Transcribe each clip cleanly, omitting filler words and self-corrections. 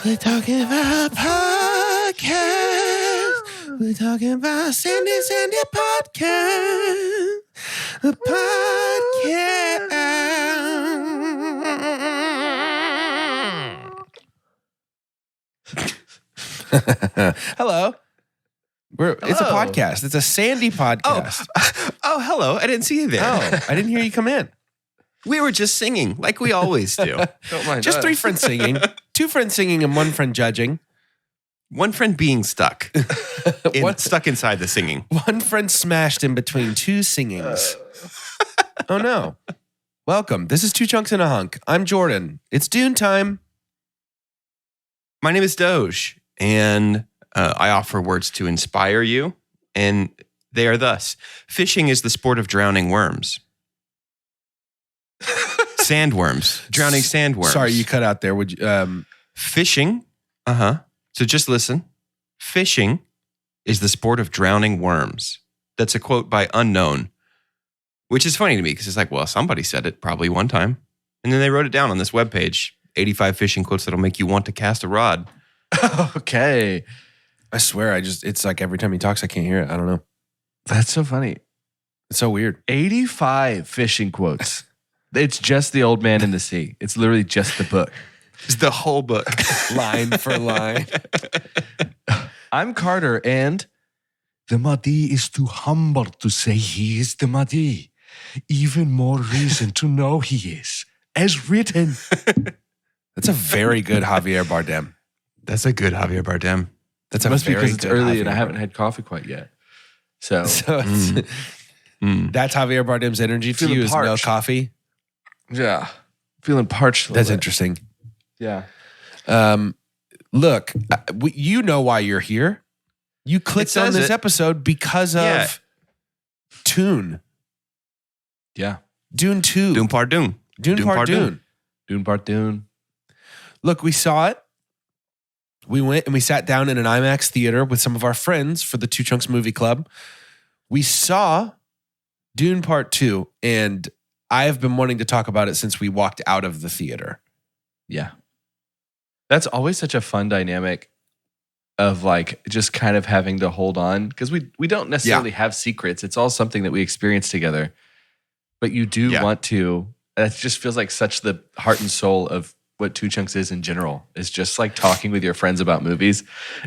We're talking about podcast. We're talking about Sandy podcast. A podcast. Hello. It's a podcast. It's a Sandy podcast. Oh, hello. I didn't see you there. Oh, I didn't hear you come in. We were just singing like we always do. Don't mind Just us. 3 friends singing, 2 friends singing, and 1 friend judging. One friend being stuck. Stuck inside the singing. 1 friend smashed in between 2 singings. Oh no. Welcome. This is 2 Chunks and a Hunk. I'm Jordan. It's Dune time. My name is Doge, and I offer words to inspire you, and they are thus. Fishing is the sport of drowning worms. Sandworms. Drowning sandworms. Sorry, you cut out there. Would you? Fishing. So just listen. Fishing is the sport of drowning worms. That's a quote by Unknown, which is funny to me because it's like, well, somebody said it probably one time. And then they wrote it down on this webpage. 85 fishing quotes that'll make you want to cast a rod. Okay. I swear, it's like every time he talks, I can't hear it. I don't know. That's so funny. It's so weird. 85 fishing quotes. It's just the old man in the sea. It's literally just the book. It's the whole book. Line for line. I'm Carter, and the Mahdi is too humble to say he is the Mahdi. Even more reason to know he is, as written. That's a very good Javier Bardem. That's a good Javier Bardem. That's It a must be very because it's good early Javier and I haven't Bardem. had coffee quite yet. So So it's, that's Javier Bardem's energy to Feeling you is no parched. coffee. yeah, feeling parched. That's interesting. Yeah. Look, you know why you're here. You clicked on says this it. episode because of Yeah. Dune. Yeah. Dune 2. Dune Part Dune. Dune Dune Part Part Dune. Dune Part Dune. Look, we saw it. We went and we sat down in an IMAX theater with some of our friends for the 2 Chunks Movie Club. We saw Dune Part 2, and I have been wanting to talk about it since we walked out of the theater. Yeah. That's always such a fun dynamic of like just kind of having to hold on because we don't necessarily have secrets. It's all something that we experience together. But you do want to, it just feels like such the heart and soul of what 2 Chunks is in general. Is just like talking with your friends about movies.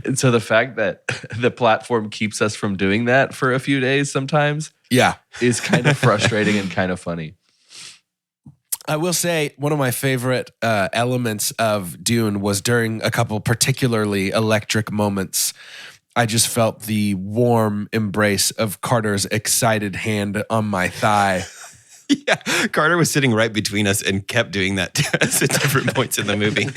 And so the fact that the platform keeps us from doing that for a few days sometimes is kind of frustrating and kind of funny. I will say one of my favorite elements of Dune was during a couple particularly electric moments. I just felt the warm embrace of Carter's excited hand on my thigh. Yeah, Carter was sitting right between us and kept doing that to us at different points in the movie.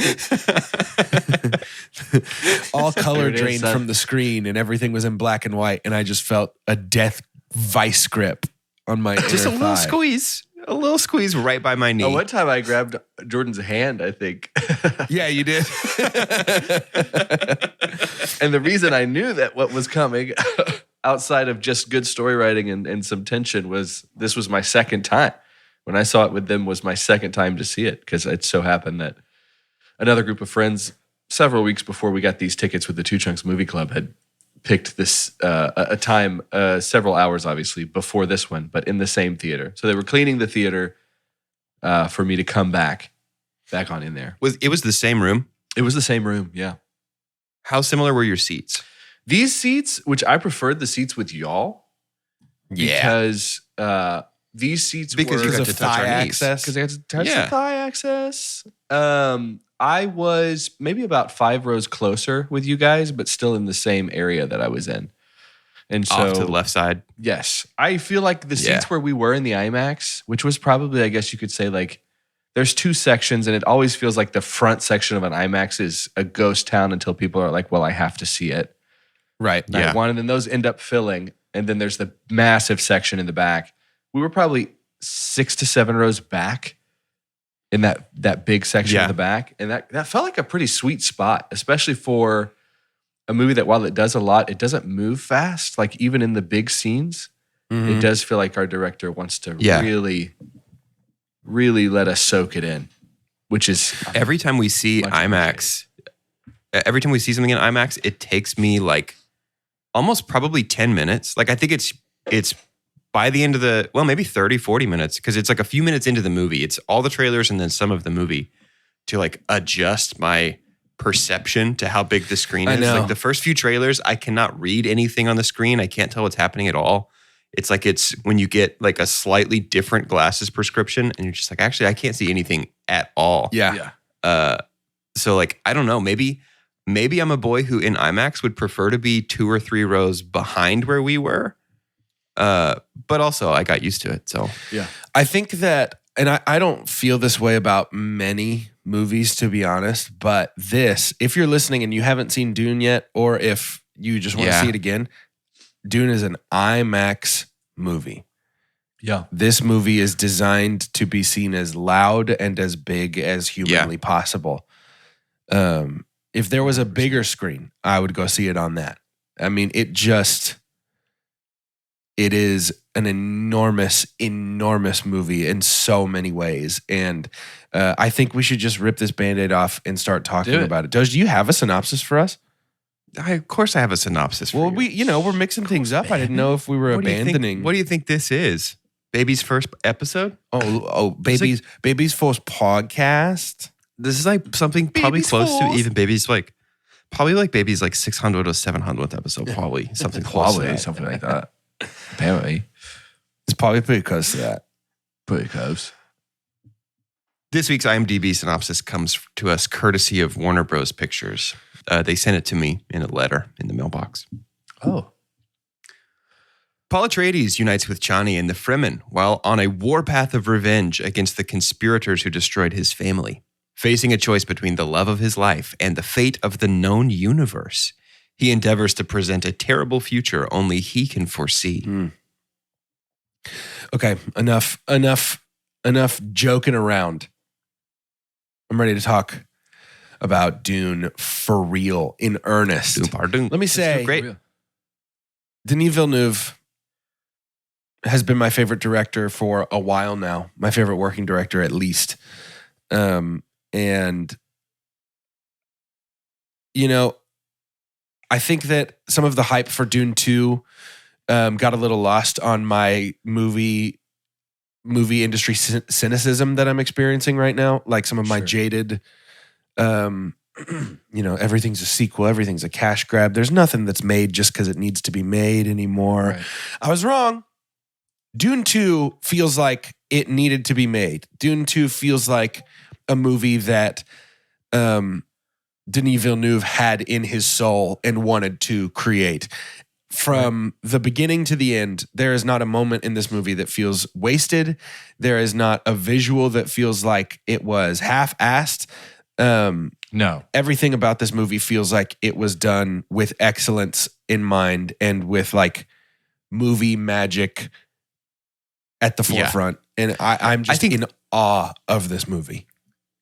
All color There it is, drained son. from the screen and everything was in black and white. And I just felt a death vice grip on my Just a inner little thigh. squeeze. A little squeeze right by my knee. Oh, one time I grabbed Jordan's hand, I think. Yeah, you did. And the reason I knew that what was coming outside of just good story writing and some tension was this was my second time. When I saw it with them was my second time to see it because it so happened that another group of friends several weeks before we got these tickets with the 2 Chunks Movie Club had picked this a time several hours obviously before this one, but in the same theater. So they were cleaning the theater for me to come back on in there. It was the same room? It was the same room, yeah. How similar were your seats? These seats, which I preferred the seats with y'all, because these seats Because you were got to touch our knees. because I had to touch Yeah. the thigh access. I was maybe about 5 rows closer with you guys, but still in the same area that I was in. And so, Off to the left side. yes, I feel like the seats Yeah. where we were in the IMAX, which was probably, I guess you could say, like there's 2 sections, and it always feels like the front section of an IMAX is a ghost town until people are like, well, I have to see it. Right. Night one, and then those end up filling, and then there's the massive section in the back. We were probably 6 to 7 rows back in that big section Yeah. of the back, and that felt like a pretty sweet spot, especially for a movie that while it does a lot, it doesn't move fast. Like even in the big scenes, it does feel like our director wants to really, really let us soak it in, which is Every time we see Much IMAX, every time we see something in IMAX, it takes me like almost probably 10 minutes. Like I think it's by the end of maybe 30, 40 minutes, because it's like a few minutes into the movie. It's all the trailers and then some of the movie to like adjust my perception to how big the screen is. Like the first few trailers, I cannot read anything on the screen. I can't tell what's happening at all. It's like it's when you get like a slightly different glasses prescription and you're just like, actually, I can't see anything at all. Yeah. So like, I don't know, maybe I'm a boy who in IMAX would prefer to be 2 or 3 rows behind where we were. But also I got used to it. So yeah, I think that, and I don't feel this way about many movies, to be honest, but this, if you're listening and you haven't seen Dune yet, or if you just want to see it again, Dune is an IMAX movie. Yeah. This movie is designed to be seen as loud and as big as humanly possible. If there was a bigger screen, I would go see it on that. I mean, it is an enormous, enormous movie in so many ways. And I think we should just rip this Band-Aid off and start talking about it. Doge, do you have a synopsis for us? Of course I have a synopsis for you. We're mixing things up. I didn't know if we were abandoning. What do you think this is? Baby's first episode? Baby's first podcast? This is like something probably close to even Baby's like, probably like Baby's like 600 or 700th episode, probably something close to that. Something like that. Apparently. It's probably pretty close to that. Pretty close. This week's IMDb synopsis comes to us courtesy of Warner Bros. Pictures. They sent it to me in a letter in the mailbox. Oh. Paul Atreides unites with Chani and the Fremen while on a warpath of revenge against the conspirators who destroyed his family. Facing a choice between the love of his life and the fate of the known universe, he endeavors to present a terrible future only he can foresee. Okay, enough joking around. I'm ready to talk about Dune for real, in earnest. Let me say, Denis Villeneuve has been my favorite director for a while now. My favorite working director, at least. And, you know, I think that some of the hype for Dune 2 got a little lost on my movie industry cynicism that I'm experiencing right now. Like some of my jaded, everything's a sequel, everything's a cash grab. There's nothing that's made just because it needs to be made anymore. Right. I was wrong. Dune 2 feels like it needed to be made. Dune 2 feels like a movie that Denis Villeneuve had in his soul and wanted to create. From the beginning to the end, there is not a moment in this movie that feels wasted. There is not a visual that feels like it was half-assed. No. Everything about this movie feels like it was done with excellence in mind and with like movie magic at the forefront. And I'm just in awe of this movie.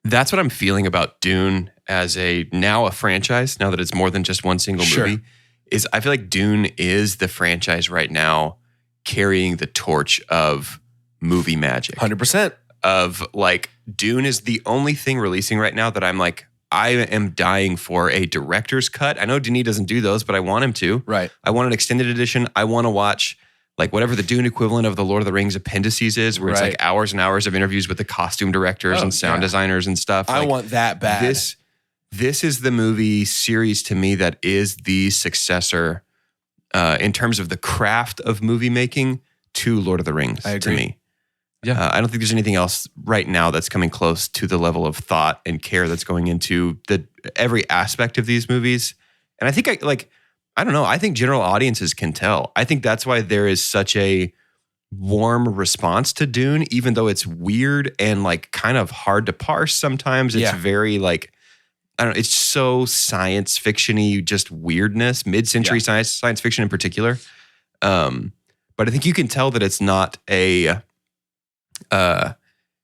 That's what I'm feeling about Dune as a franchise, now that it's more than just one single movie, is I feel like Dune is the franchise right now carrying the torch of movie magic. 100%. Of like, Dune is the only thing releasing right now that I'm like, I am dying for a director's cut. I know Denis doesn't do those, but I want him to. Right. I want an extended edition. I want to watch like whatever the Dune equivalent of the Lord of the Rings appendices is, where it's like hours and hours of interviews with the costume directors and sound designers and stuff. I like, want that bad. This is the movie series to me that is the successor in terms of the craft of movie making to Lord of the Rings. I agree. To me. Yeah. I don't think there's anything else right now that's coming close to the level of thought and care that's going into every aspect of these movies. And I think I don't know. I think general audiences can tell. I think that's why there is such a warm response to Dune, even though it's weird and like kind of hard to parse sometimes. It's very like, I don't know, it's so science fiction-y, just weirdness, mid-century science fiction in particular. But I think you can tell that it's not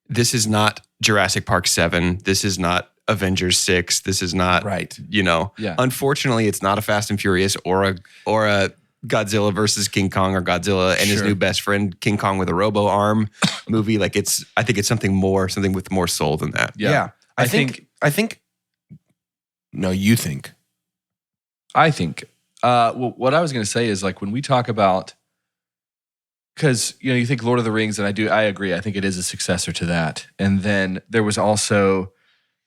this is not Jurassic Park 7. This is not Avengers 6. This is not, unfortunately, it's not a Fast and Furious or a Godzilla versus King Kong or Godzilla and his new best friend, King Kong with a robo arm movie. Like I think it's something with more soul than that. Yeah. I think, no, you think. I think. Well, what I was going to say is like when we talk about, because you think Lord of the Rings, and I agree. I think it is a successor to that. And then there was also,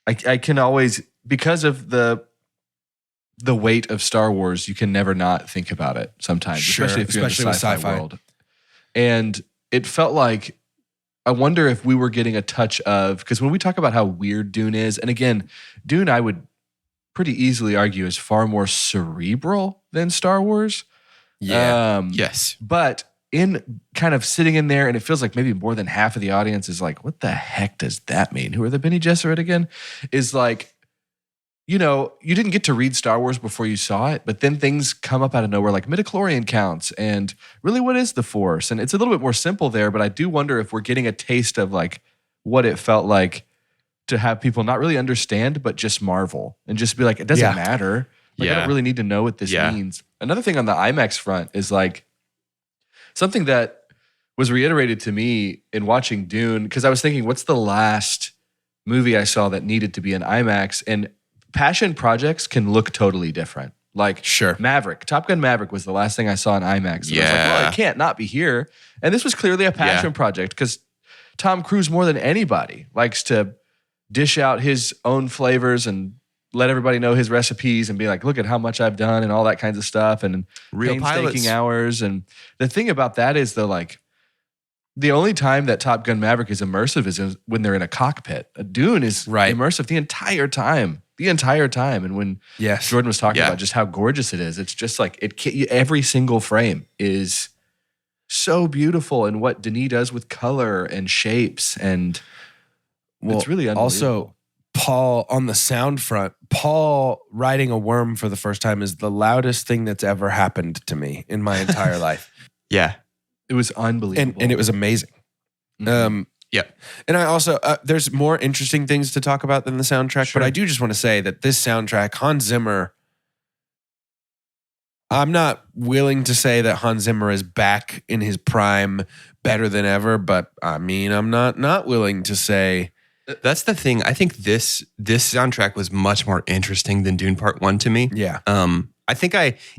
I can always, because of the weight of Star Wars, you can never not think about it sometimes, Sure, especially if you're in the with sci-fi sci-fi world. And it felt like, I wonder if we were getting a touch of, because when we talk about how weird Dune is, and again, Dune I would pretty easily argue is far more cerebral than Star Wars. Yes. But in kind of sitting in there, and it feels like maybe more than half of the audience is like, what the heck does that mean? Who are the Bene Gesserit again? Is like, you didn't get to read Star Wars before you saw it, but then things come up out of nowhere, like midichlorian counts, and really what is the Force? And it's a little bit more simple there, but I do wonder if we're getting a taste of like what it felt like to have people not really understand, but just marvel and just be like, it doesn't matter. Like, I don't really need to know what this means. Another thing on the IMAX front is like something that was reiterated to me in watching Dune, because I was thinking, what's the last movie I saw that needed to be in IMAX? And passion projects can look totally different. Like Maverick, Top Gun Maverick was the last thing I saw in IMAX. And I was like, well, it can't not be here. And this was clearly a passion project because Tom Cruise, more than anybody, likes to dish out his own flavors and let everybody know his recipes and be like, look at how much I've done and all that kinds of stuff and real painstaking pilots. hours. And the thing about that is the only time that Top Gun Maverick is immersive is when they're in a cockpit. A Dune is immersive the entire time. And when Jordan was talking about just how gorgeous it is, it's just like every single frame is so beautiful, and what Denis does with color and shapes, and it's really unbelievable. Also, Paul, on the sound front, Paul riding a worm for the first time is the loudest thing that's ever happened to me in my entire life. Yeah. It was unbelievable. And it was amazing. Mm-hmm. And I also, there's more interesting things to talk about than the soundtrack, but I do just want to say that this soundtrack, Hans Zimmer, I'm not willing to say that Hans Zimmer is back in his prime better than ever, but I mean, I'm not willing to say. That's the thing. I think this soundtrack was much more interesting than Dune Part 1 to me. Yeah. I think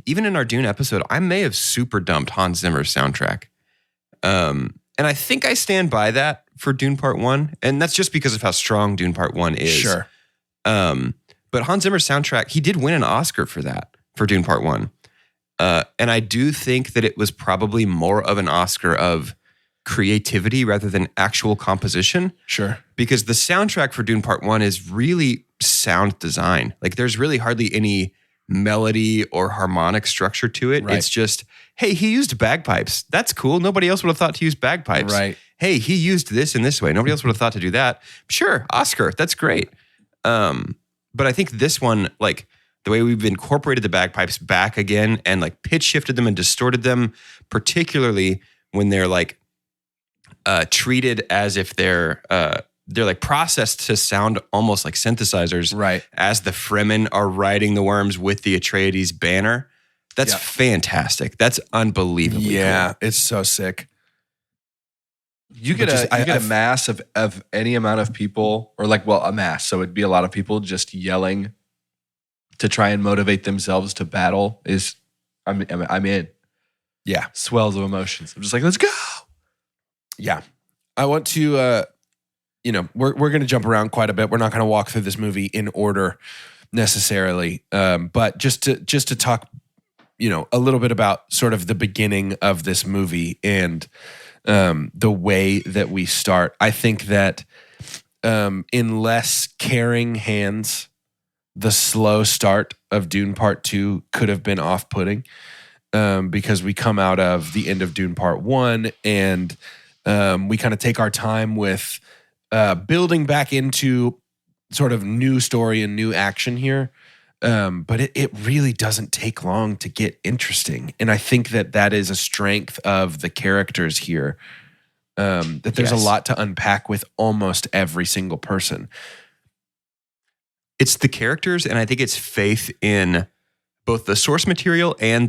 even in our Dune episode, I may have super dumped Hans Zimmer's soundtrack. And I think I stand by that for Dune Part 1. And that's just because of how strong Dune Part 1 is. Sure. But Hans Zimmer's soundtrack, he did win an Oscar for that, for Dune Part 1. And I do think that it was probably more of an Oscar of creativity rather than actual composition. Sure. Because the soundtrack for Dune Part 1 is really sound design. Like there's really hardly any melody or harmonic structure to it. Right. It's just, hey, he used bagpipes. That's cool. Nobody else would have thought to use bagpipes. Right. Hey, he used this in this way. Nobody else would have thought to do that. Sure, Oscar. That's great. But I think this one, like the way we've incorporated the bagpipes back again and like pitch shifted them and distorted them, particularly when they're like treated as if they're like processed to sound almost like synthesizers, right? As the Fremen are riding the worms with the Atreides banner. That's fantastic. That's unbelievably cool. It's so sick. You get a mass of any amount of people, or a mass. So it'd be a lot of people just yelling to try and motivate themselves to battle. I'm in. Yeah, swells of emotions. I'm just like, let's go. Yeah, I want to. We're going to jump around quite a bit. We're not going to walk through this movie in order necessarily, but just to talk, a little bit about sort of the beginning of this movie and the way that we start. I think that in less caring hands, the slow start of Dune Part 2 could have been off-putting because we come out of the end of Dune Part 1 and we kind of take our time with building back into sort of new story and new action here. But it really doesn't take long to get interesting. And I think that is a strength of the characters here, that there's a lot to unpack with almost every single person. It's the characters, and I think it's faith in both the source material and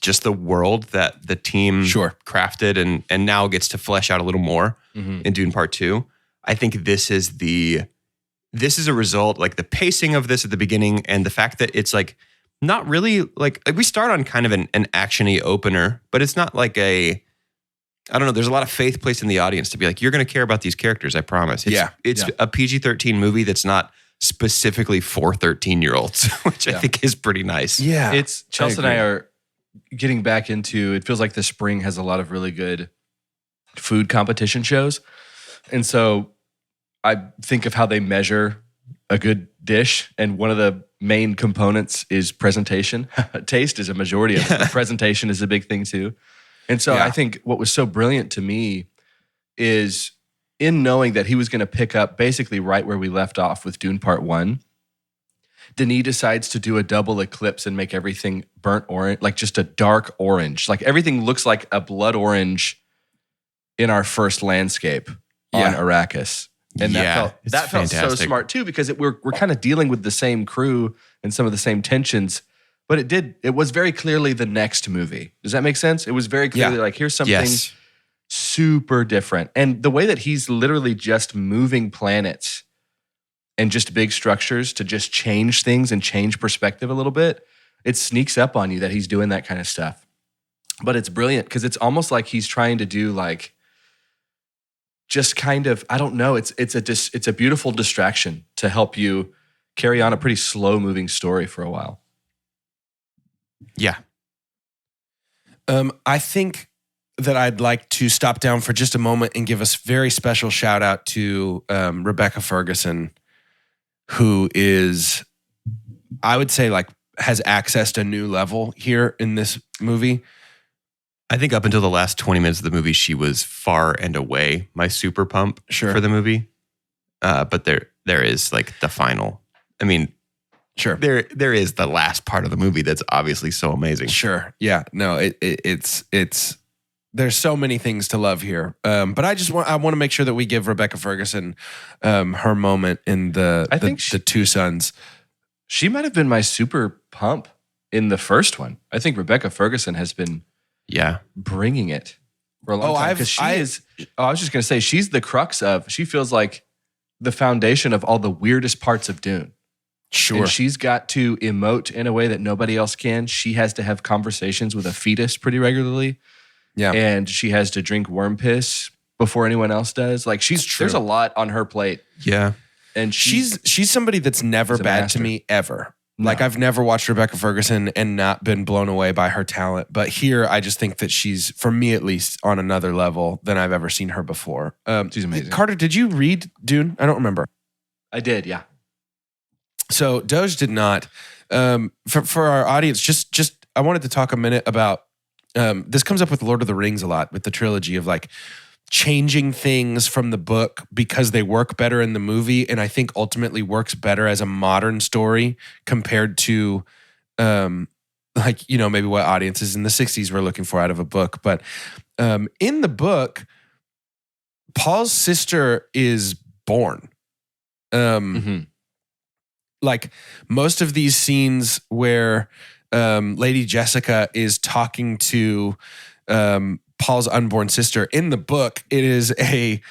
just the world that the team crafted and now gets to flesh out a little more in Dune Part 2. I think this is a result, like the pacing of this at the beginning and the fact that it's like not really like we start on kind of an action-y opener, but it's not like I don't know. There's a lot of faith placed in the audience to be like, you're going to care about these characters. I promise. It's a PG-13 movie that's not specifically for 13-year-olds, which I think is pretty nice. Yeah. It's Chelsea and I are getting back into, it feels like the spring has a lot of really good food competition shows. And so I think of how they measure a good dish. And one of the main components is presentation. Taste is a majority of it. But presentation is a big thing too. And so I think what was so brilliant to me is in knowing that he was going to pick up basically right where we left off with Dune Part 1, Denis decides to do a double eclipse and make everything burnt orange, like just a dark orange. Like everything looks like a blood orange in our first landscape on Arrakis. And that felt so smart too, because we're kind of dealing with the same crew and some of the same tensions, but it was very clearly the next movie. Does that make sense? It was very clearly like, here's something super different. And the way that he's literally just moving planets and just big structures to just change things and change perspective a little bit, it sneaks up on you that he's doing that kind of stuff. But it's brilliant because it's almost like he's trying to do like, just kind of, I don't know, it's a beautiful distraction to help you carry on a pretty slow moving story for a while. Yeah. I think that I'd like to stop down for just a moment and give a very special shout out to Rebecca Ferguson, who is, I would say, like, has accessed a new level here in this movie. I think up until the last 20 minutes of the movie, she was far and away my super pump for the movie. But there is like the final. I mean, there is the last part of the movie that's obviously so amazing. Sure. Yeah. No, it's there's so many things to love here. But I want to make sure that we give Rebecca Ferguson her moment in the Two Sons. She might have been my super pump in the first one. I think Rebecca Ferguson has been bringing it for a long time. Because I was just going to say, she's the crux of, she feels like the foundation of all the weirdest parts of Dune. Sure. And she's got to emote in a way that nobody else can. She has to have conversations with a fetus pretty regularly. Yeah. And she has to drink worm piss before anyone else does. Like there's a lot on her plate. Yeah. And she's somebody that's never bad to me ever. No. Like I've never watched Rebecca Ferguson and not been blown away by her talent. But here, I just think that she's, for me at least, on another level than I've ever seen her before. She's amazing. Carter, did you read Dune? I don't remember. I did, yeah. So Doge did not. For our audience, just I wanted to talk a minute about, this comes up with Lord of the Rings a lot, with the trilogy of like changing things from the book because they work better in the movie, and I think ultimately works better as a modern story compared to like, you know, maybe what audiences in the 60s were looking for out of a book. But in the book, Paul's sister is born. Like most of these scenes where Lady Jessica is talking to Paul's unborn sister, in the book, it is a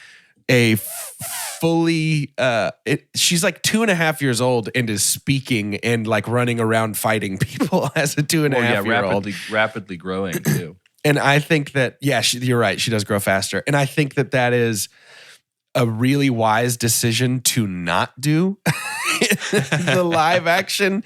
fully she's like 2.5 years old and is speaking and like running around fighting people as a 2.5-year-old, rapidly growing too. And I think that you're right, she does grow faster, and I think that is a really wise decision to not do the live action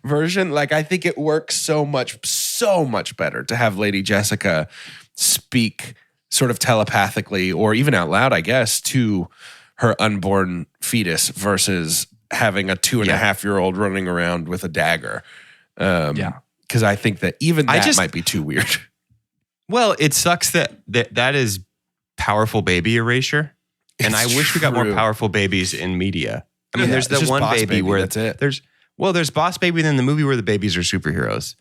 version. Like I think it works so much better to have Lady Jessica speak sort of telepathically or even out loud, I guess, to her unborn fetus versus having a 2.5-year-old running around with a dagger. Because I think that even that might be too weird. Well, it sucks that is powerful baby erasure. And I wish we got more powerful babies in media. I mean, there's that one baby where that's it. There's Boss Baby in the movie where the babies are superheroes.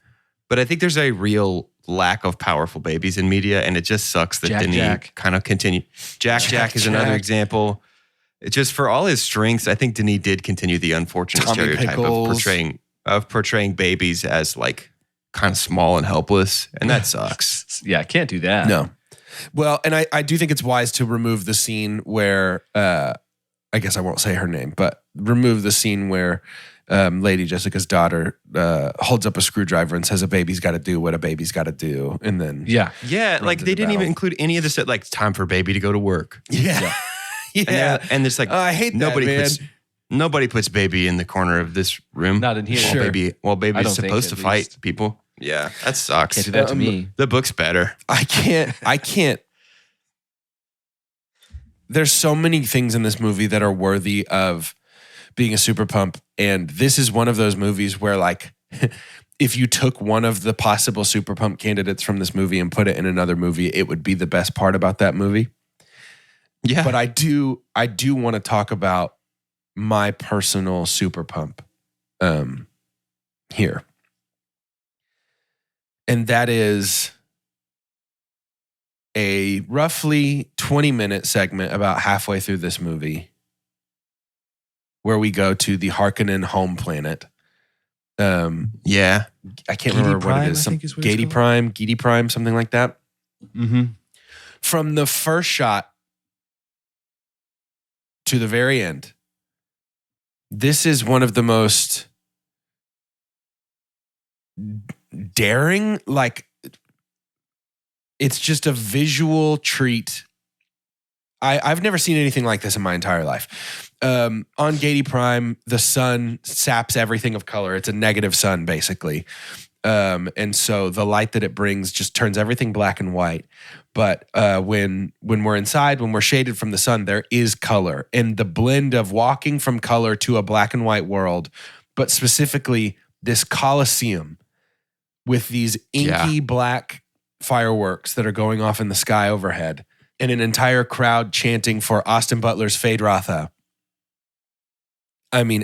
But I think there's a real lack of powerful babies in media, and it just sucks that Denis kind of continue. Jack is another example. It just, for all his strengths, I think Denis did continue the unfortunate stereotype of portraying babies as like kind of small and helpless, and that sucks. Yeah, I can't do that. No. Well, and I do think it's wise to remove the scene where, I guess I won't say her name, but remove the scene where Lady Jessica's daughter holds up a screwdriver and says a baby's got to do what a baby's got to do, and then Yeah. Like they didn't even include any of this. Like it's time for baby to go to work. yeah. And it's like I hate that, man. Nobody puts baby in the corner of this room. Not in here. Well, Sure. baby's don't supposed think, to at fight least. people. Yeah, that sucks. Can't do that to me. The book's better. I can't. There's so many things in this movie that are worthy of being a super pump. And this is one of those movies where, like, if you took one of the possible super pump candidates from this movie and put it in another movie, it would be the best part about that movie. Yeah. But I do want to talk about my personal super pump here. And that is a roughly 20-minute segment about halfway through this movie where we go to the Harkonnen home planet. Yeah. I can't Geedy remember what Prime, it is. I think is what it's Geedy Prime, something like that. Mm-hmm. From the first shot to the very end, this is one of the most daring, like, it's just a visual treat. I've never seen anything like this in my entire life. On Geedy Prime, the sun saps everything of color. It's a negative sun, basically. And so the light that it brings just turns everything black and white. But when we're inside, when we're shaded from the sun, there is color. And the blend of walking from color to a black and white world, but specifically this Colosseum with these inky black fireworks that are going off in the sky overhead, and an entire crowd chanting for Austin Butler's Fade Ratha. I mean,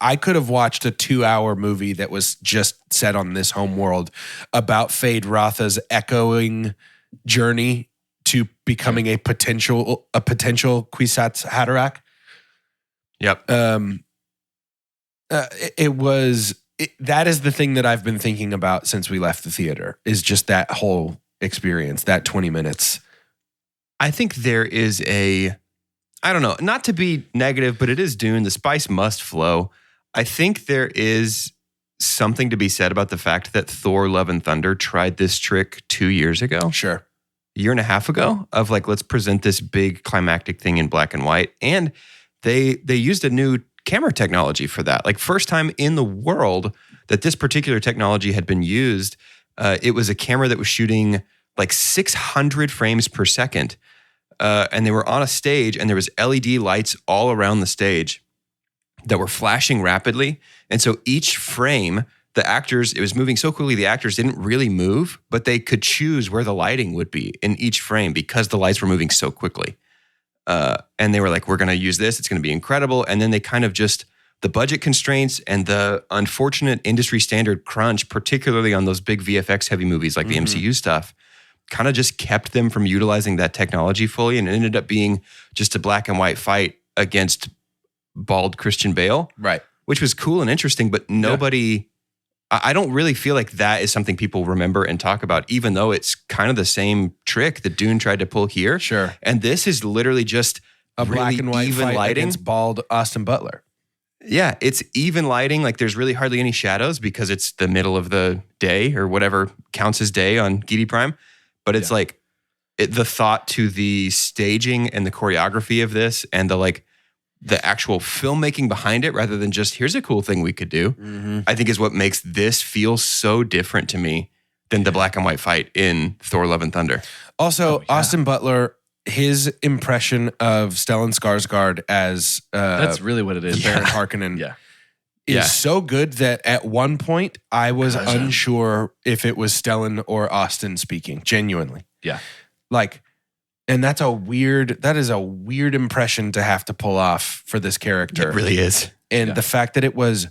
I could have watched a 2-hour movie that was just set on this home world about Fade Ratha's echoing journey to becoming a potential Kwisatz Haderach. Yep. That is the thing that I've been thinking about since we left the theater, is just that whole experience, that 20 minutes. I think there is I don't know, not to be negative, but it is Dune. The spice must flow. I think there is something to be said about the fact that Thor: Love and Thunder tried this trick 2 years ago. Sure. A year and a half ago, of like, let's present this big climactic thing in black and white. And they used a new camera technology for that. Like, first time in the world that this particular technology had been used, it was a camera that was shooting like 600 frames per second. And they were on a stage, and there was LED lights all around the stage that were flashing rapidly. And so each frame, the actors, it was moving so quickly, the actors didn't really move, but they could choose where the lighting would be in each frame because the lights were moving so quickly. And they were like, we're going to use this. It's going to be incredible. And then they kind of just, the budget constraints and the unfortunate industry standard crunch, particularly on those big VFX heavy movies like the MCU stuff, kind of just kept them from utilizing that technology fully. And it ended up being just a black and white fight against bald Christian Bale. Right. Which was cool and interesting, but nobody, I don't really feel like that is something people remember and talk about, even though it's kind of the same trick that Dune tried to pull here. Sure. And this is literally just A really black and white even fight lighting. against bald Austin Butler. Yeah, it's even lighting. Like, there's really hardly any shadows because it's the middle of the day or whatever counts as day on Geedy Prime. But it's like the thought to the staging and the choreography of this and the actual filmmaking behind it, rather than just, here's a cool thing we could do, I think is what makes this feel so different to me than the black and white fight in Thor: Love and Thunder. Also, Austin Butler, his impression of Stellan Skarsgård as That's really what it is. Baron Harkonnen Yeah. is so good that at one point I was unsure if it was Stellan or Austin speaking, genuinely. Yeah. And that is a weird impression to have to pull off for this character. It really is. And the fact that it was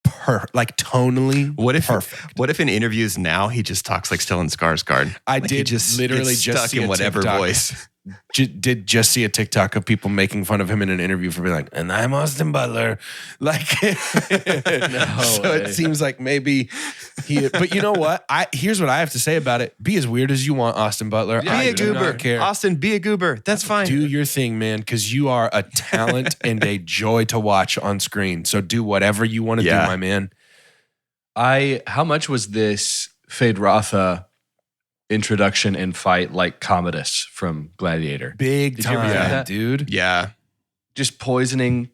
tonally perfect. What if in interviews now he just talks like Stellan Skarsgård? I Like, he did literally gets just stuck see in a whatever TikTok. voice. did just see a TikTok of people making fun of him in an interview for being like, and I'm Austin Butler. Like, so way. it seems like maybe but you know what? Here's what I have to say about it. Be as weird as you want, Austin Butler. Yeah, Be I a do goober. not care. Austin, be a goober. That's fine. Do your thing, man, because you are a talent and a joy to watch on screen. So do whatever you want to do, my man. How much was this Fade Rotha introduction and fight like Commodus from Gladiator? Big Did you ever time, see that? dude. Yeah. Just poisoning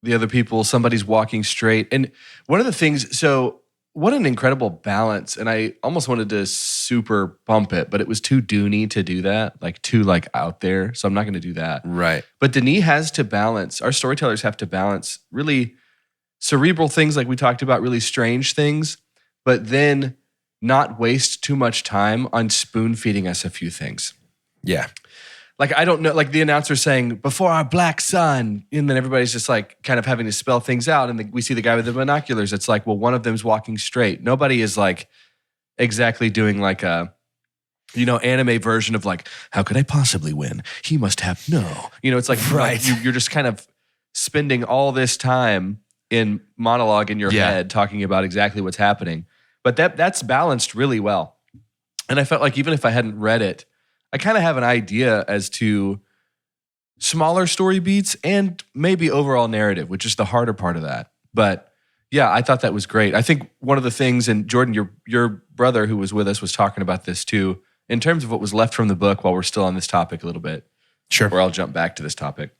the other people. Somebody's walking straight. And one of the things, so what an incredible balance. And I almost wanted to super bump it, but it was too Dune-y to do that, like too like out there. So I'm not going to do that. Right. But Denis has to balance, our storytellers have to balance really cerebral things like we talked about, really strange things, but then not waste too much time on spoon feeding us a few things. Yeah. Like, I don't know, like the announcer saying, before our black sun, and then everybody's just like kind of having to spell things out. And we see the guy with the binoculars. It's like, well, one of them's walking straight. Nobody is like exactly doing like a, anime version of like, how could I possibly win? He must have no. It's like, Right. You're just kind of spending all this time in monologue in your head talking about exactly what's happening. But that's balanced really well. And I felt like even if I hadn't read it, I kind of have an idea as to smaller story beats and maybe overall narrative, which is the harder part of that. But yeah, I thought that was great. I think one of the things, and Jordan, your brother who was with us was talking about this too, in terms of what was left from the book while we're still on this topic a little bit. Sure. Or I'll jump back to this topic.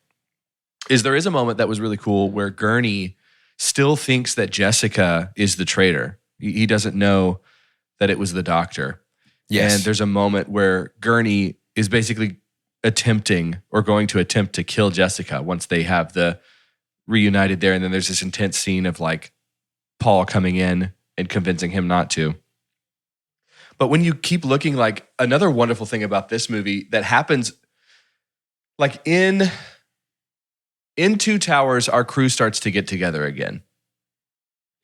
Is there is a moment that was really cool where Gurney still thinks that Jessica is the traitor. He doesn't know that it was the doctor. Yes. And there's a moment where Gurney is basically attempting or going to attempt to kill Jessica once they have the reunited there. And then there's this intense scene of like Paul coming in and convincing him not to. But when you keep looking, like another wonderful thing about this movie that happens, like in Two Towers, our crew starts to get together again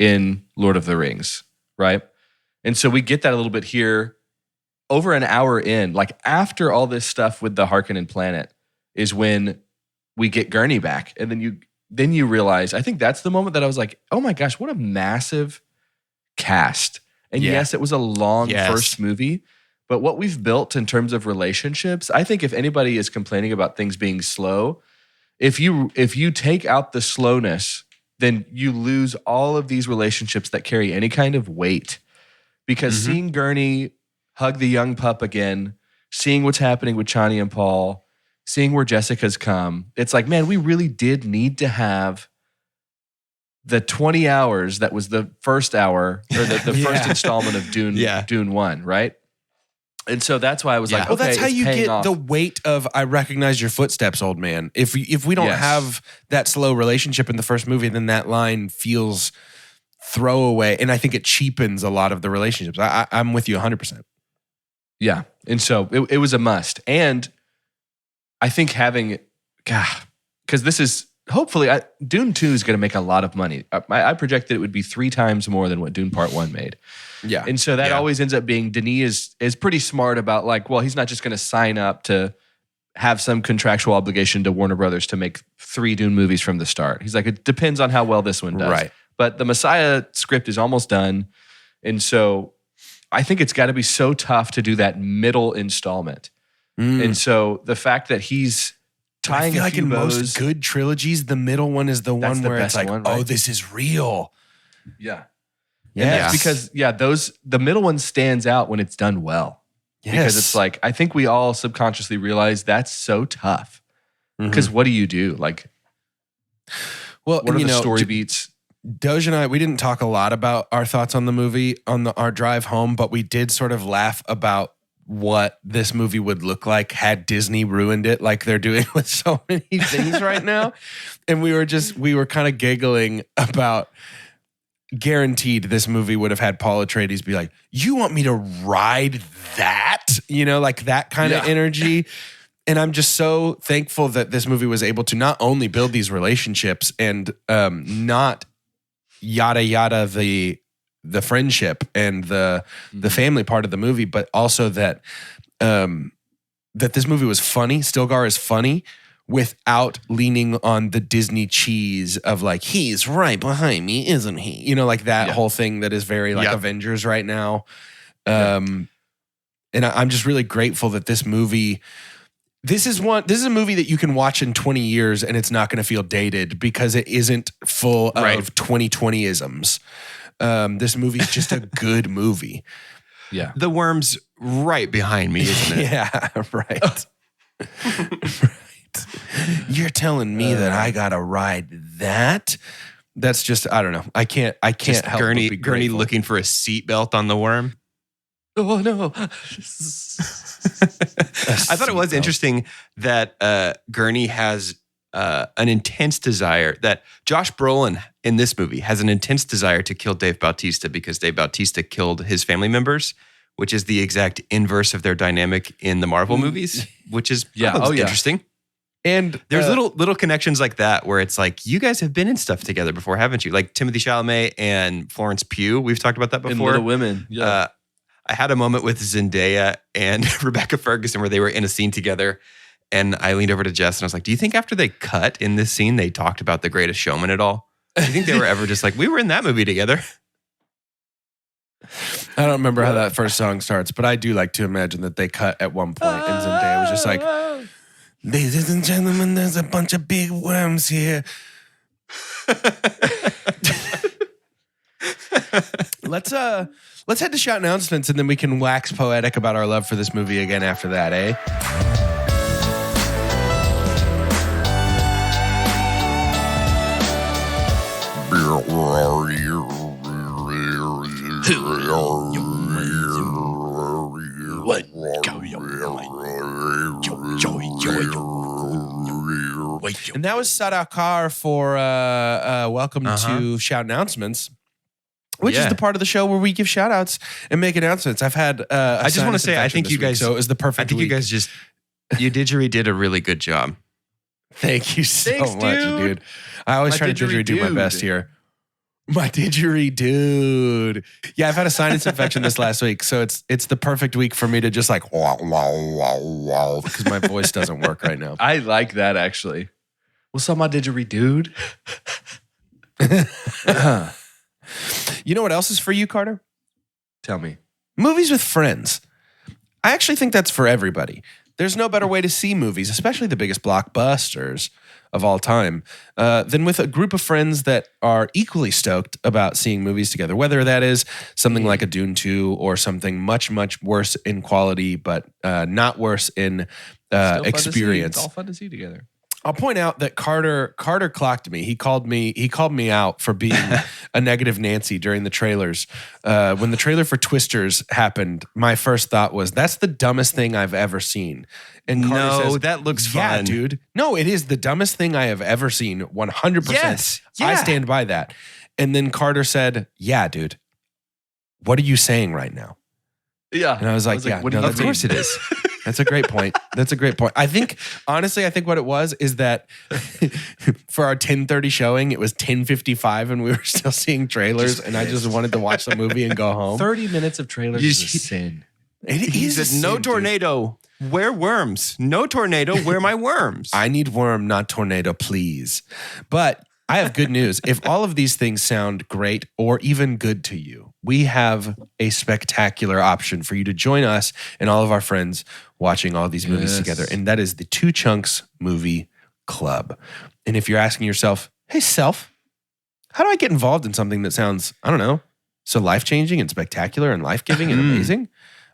in Lord of the Rings, right? And so we get that a little bit here. Over an hour in, like after all this stuff with the Harkonnen planet, is when we get Gurney back. And then you realize, I think that's the moment that I was like, oh my gosh, what a massive cast. And yes, it was a long first movie, but what we've built in terms of relationships, I think if anybody is complaining about things being slow, if you take out the slowness, then you lose all of these relationships that carry any kind of weight. Because seeing Gurney hug the young pup again, seeing what's happening with Chani and Paul, seeing where Jessica's come, it's like, man, we really did need to have the 20 hours that was the first hour, or the first installment of Dune 1, right? And so that's why I was like, well, okay, that's how it's you paying get off. the weight of I recognize your footsteps, old man. If we don't have that slow relationship in the first movie, then that line feels throwaway, and I think it cheapens a lot of the relationships. I'm with you 100%. Yeah, and so it was a must. And I think because this is hopefully Dune 2 is going to make a lot of money. I project that it would be 3 times more than what Dune Part 1 made. Yeah. And so that always ends up being, Denis is pretty smart about like, well, he's not just going to sign up to have some contractual obligation to Warner Brothers to make 3 Dune movies from the start. He's like, it depends on how well this one does. Right. But the Messiah script is almost done. And so I think it's got to be so tough to do that middle installment. And so the fact that he's tying I feel a like few in bows, most good trilogies, the middle one is the one the where it's best like, one, right? oh, this is real. Yeah. Yeah. And that's because, the middle one stands out when it's done well. Yes. Because it's like, I think we all subconsciously realize that's so tough. Because what do you do? Like, well, what are the story beats? Doge and I, we didn't talk a lot about our thoughts on the movie on our drive home, but we did sort of laugh about what this movie would look like had Disney ruined it, like they're doing with so many things right now. And we were kind of giggling about, guaranteed this movie would have had Paul Atreides be like, you want me to ride that? Like that kind of energy. And I'm just so thankful that this movie was able to not only build these relationships and not yada yada the friendship and the family part of the movie, but also that that this movie was funny. Stilgar is funny without leaning on the Disney cheese of like, he's right behind me, isn't he? You know, like that whole thing that is very like Avengers right now. And I'm just really grateful that this movie, this is a movie that you can watch in 20 years and it's not going to feel dated because it isn't full of 2020-isms. This movie is just a good movie. Yeah. The worm's right behind me, isn't it? Yeah, right. Right. You're telling me that I got to ride that? That's just, I don't know. I can't just help Gurney, but be Gurney grateful. looking for a seatbelt on the worm. Oh, no. I thought it was interesting that Gurney has an intense desire, that Josh Brolin in this movie has an intense desire to kill Dave Bautista because Dave Bautista killed his family members, which is the exact inverse of their dynamic in the Marvel movies, which is interesting. And there's little connections like that where it's like, you guys have been in stuff together before, haven't you? Like Timothée Chalamet and Florence Pugh. We've talked about that before. In Little Women. Yeah. I had a moment with Zendaya and Rebecca Ferguson where they were in a scene together. And I leaned over to Jess and I was like, do you think after they cut in this scene, they talked about The Greatest Showman at all? Do you think they were ever just like, we were in that movie together? I don't remember how that first song starts, but I do like to imagine that they cut at one point and Zendaya was just like, ladies and gentlemen, there's a bunch of big worms here. Let's head to shout announcements and then we can wax poetic about our love for this movie again after that, eh? And that was Sadakar for welcome to Shout Announcements, which is the part of the show where we give shout outs and make announcements. I've had I just want to say, I think you guys, so it was the perfect week. You guys just, you did a really good job. Thank you so much, dude. I always try to didgeridoo my best here. My didgeridoo. Yeah, I've had a sinus infection this last week, so it's the perfect week for me to just like wow, because my voice doesn't work right now. I like that actually. What's up, my didgeridoo? You know what else is for you, Carter? Tell me. Movies with friends. I actually think that's for everybody. There's no better way to see movies, especially the biggest blockbusters of all time, than with a group of friends that are equally stoked about seeing movies together, whether that is something like a Dune 2 or something much, much worse in quality, but not worse in experience. It's all fun to see together. I'll point out that Carter clocked me. He called me out for being a negative Nancy during the trailers. When the trailer for Twisters happened, my first thought was, that's the dumbest thing I've ever seen. And Carter says, that looks yeah, fun. dude. No, it is the dumbest thing I have ever seen. 100%. Yes. Yeah. I stand by that. And then Carter said, yeah, dude, what are you saying right now? Yeah. And I was like, yeah, what do you no, Of course it is. That's a great point. That's a great point. I think, honestly, what it was is that for our 10:30 showing, it was 10:55 and we were still seeing trailers and I just wanted to watch the movie and go home. 30 minutes of trailers is a sin. He said, no tornado, where worms? No tornado, where my worms? I need worm, not tornado, please. But I have good news. If all of these things sound great or even good to you, we have a spectacular option for you to join us and all of our friends watching all these movies together. And that is the Two Chunks Movie Club. And if you're asking yourself, hey, self, how do I get involved in something that sounds, I don't know, so life-changing and spectacular and life-giving and amazing?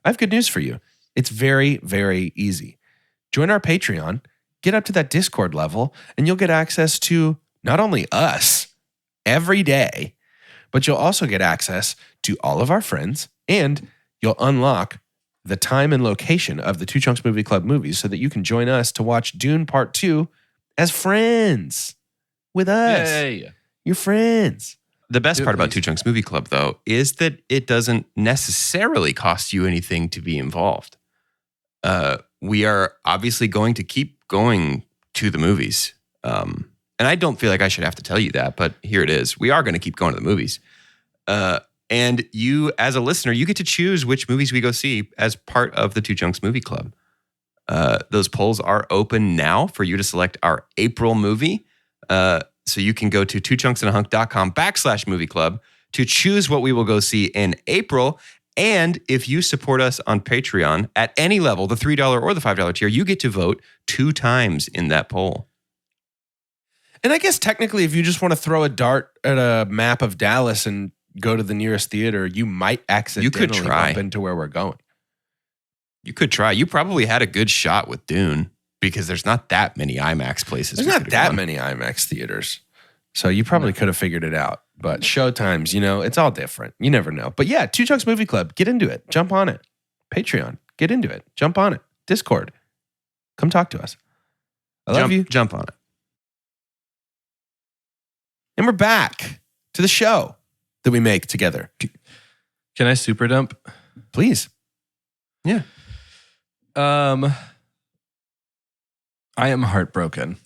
I have good news for you. It's very, very easy. Join our Patreon, get up to that Discord level, and you'll get access to not only us every day, but you'll also get access to all of our friends, and you'll unlock the time and location of the Two Chunks Movie Club movies so that you can join us to watch Dune Part 2 as friends with us. Yay. You're friends. The best part about Two Chunks Movie Club, though, is that it doesn't necessarily cost you anything to be involved. We are obviously going to keep going to the movies. And I don't feel like I should have to tell you that, but here it is. We are going to keep going to the movies. And you, as a listener, you get to choose which movies we go see as part of the Two Chunks Movie Club. Those polls are open now for you to select our April movie. So you can go to twochunksandahunk.com/movie club to choose what we will go see in April. And if you support us on Patreon at any level, the $3 or the $5 tier, you get to vote 2 times in that poll. And I guess technically, if you just want to throw a dart at a map of Dallas and go to the nearest theater, you might accidentally bump into where we're going. You could try. You probably had a good shot with Dune because there's not that many IMAX places. There's not that many IMAX theaters. So you probably could have figured it out. But showtimes, it's all different. You never know. But yeah, Two Chunks Movie Club. Get into it. Jump on it. Patreon. Get into it. Jump on it. Discord. Come talk to us. I love you. Jump on it. And we're back to the show that we make together. Can I super dump? Please. Yeah. I am heartbroken.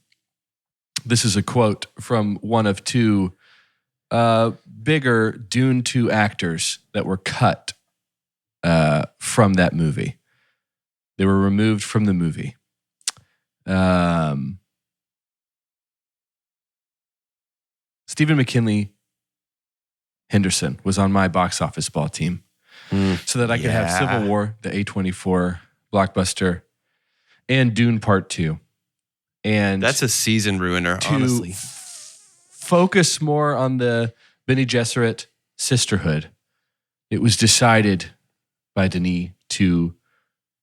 This is a quote from one of 2 bigger Dune 2 actors that were cut from that movie. They were removed from the movie. Stephen McKinley Henderson was on my box office ball team so that I could have Civil War, the A24 blockbuster, and Dune Part 2. And that's a season ruiner, honestly. Focus more on the Bene Gesserit sisterhood. It was decided by Denis to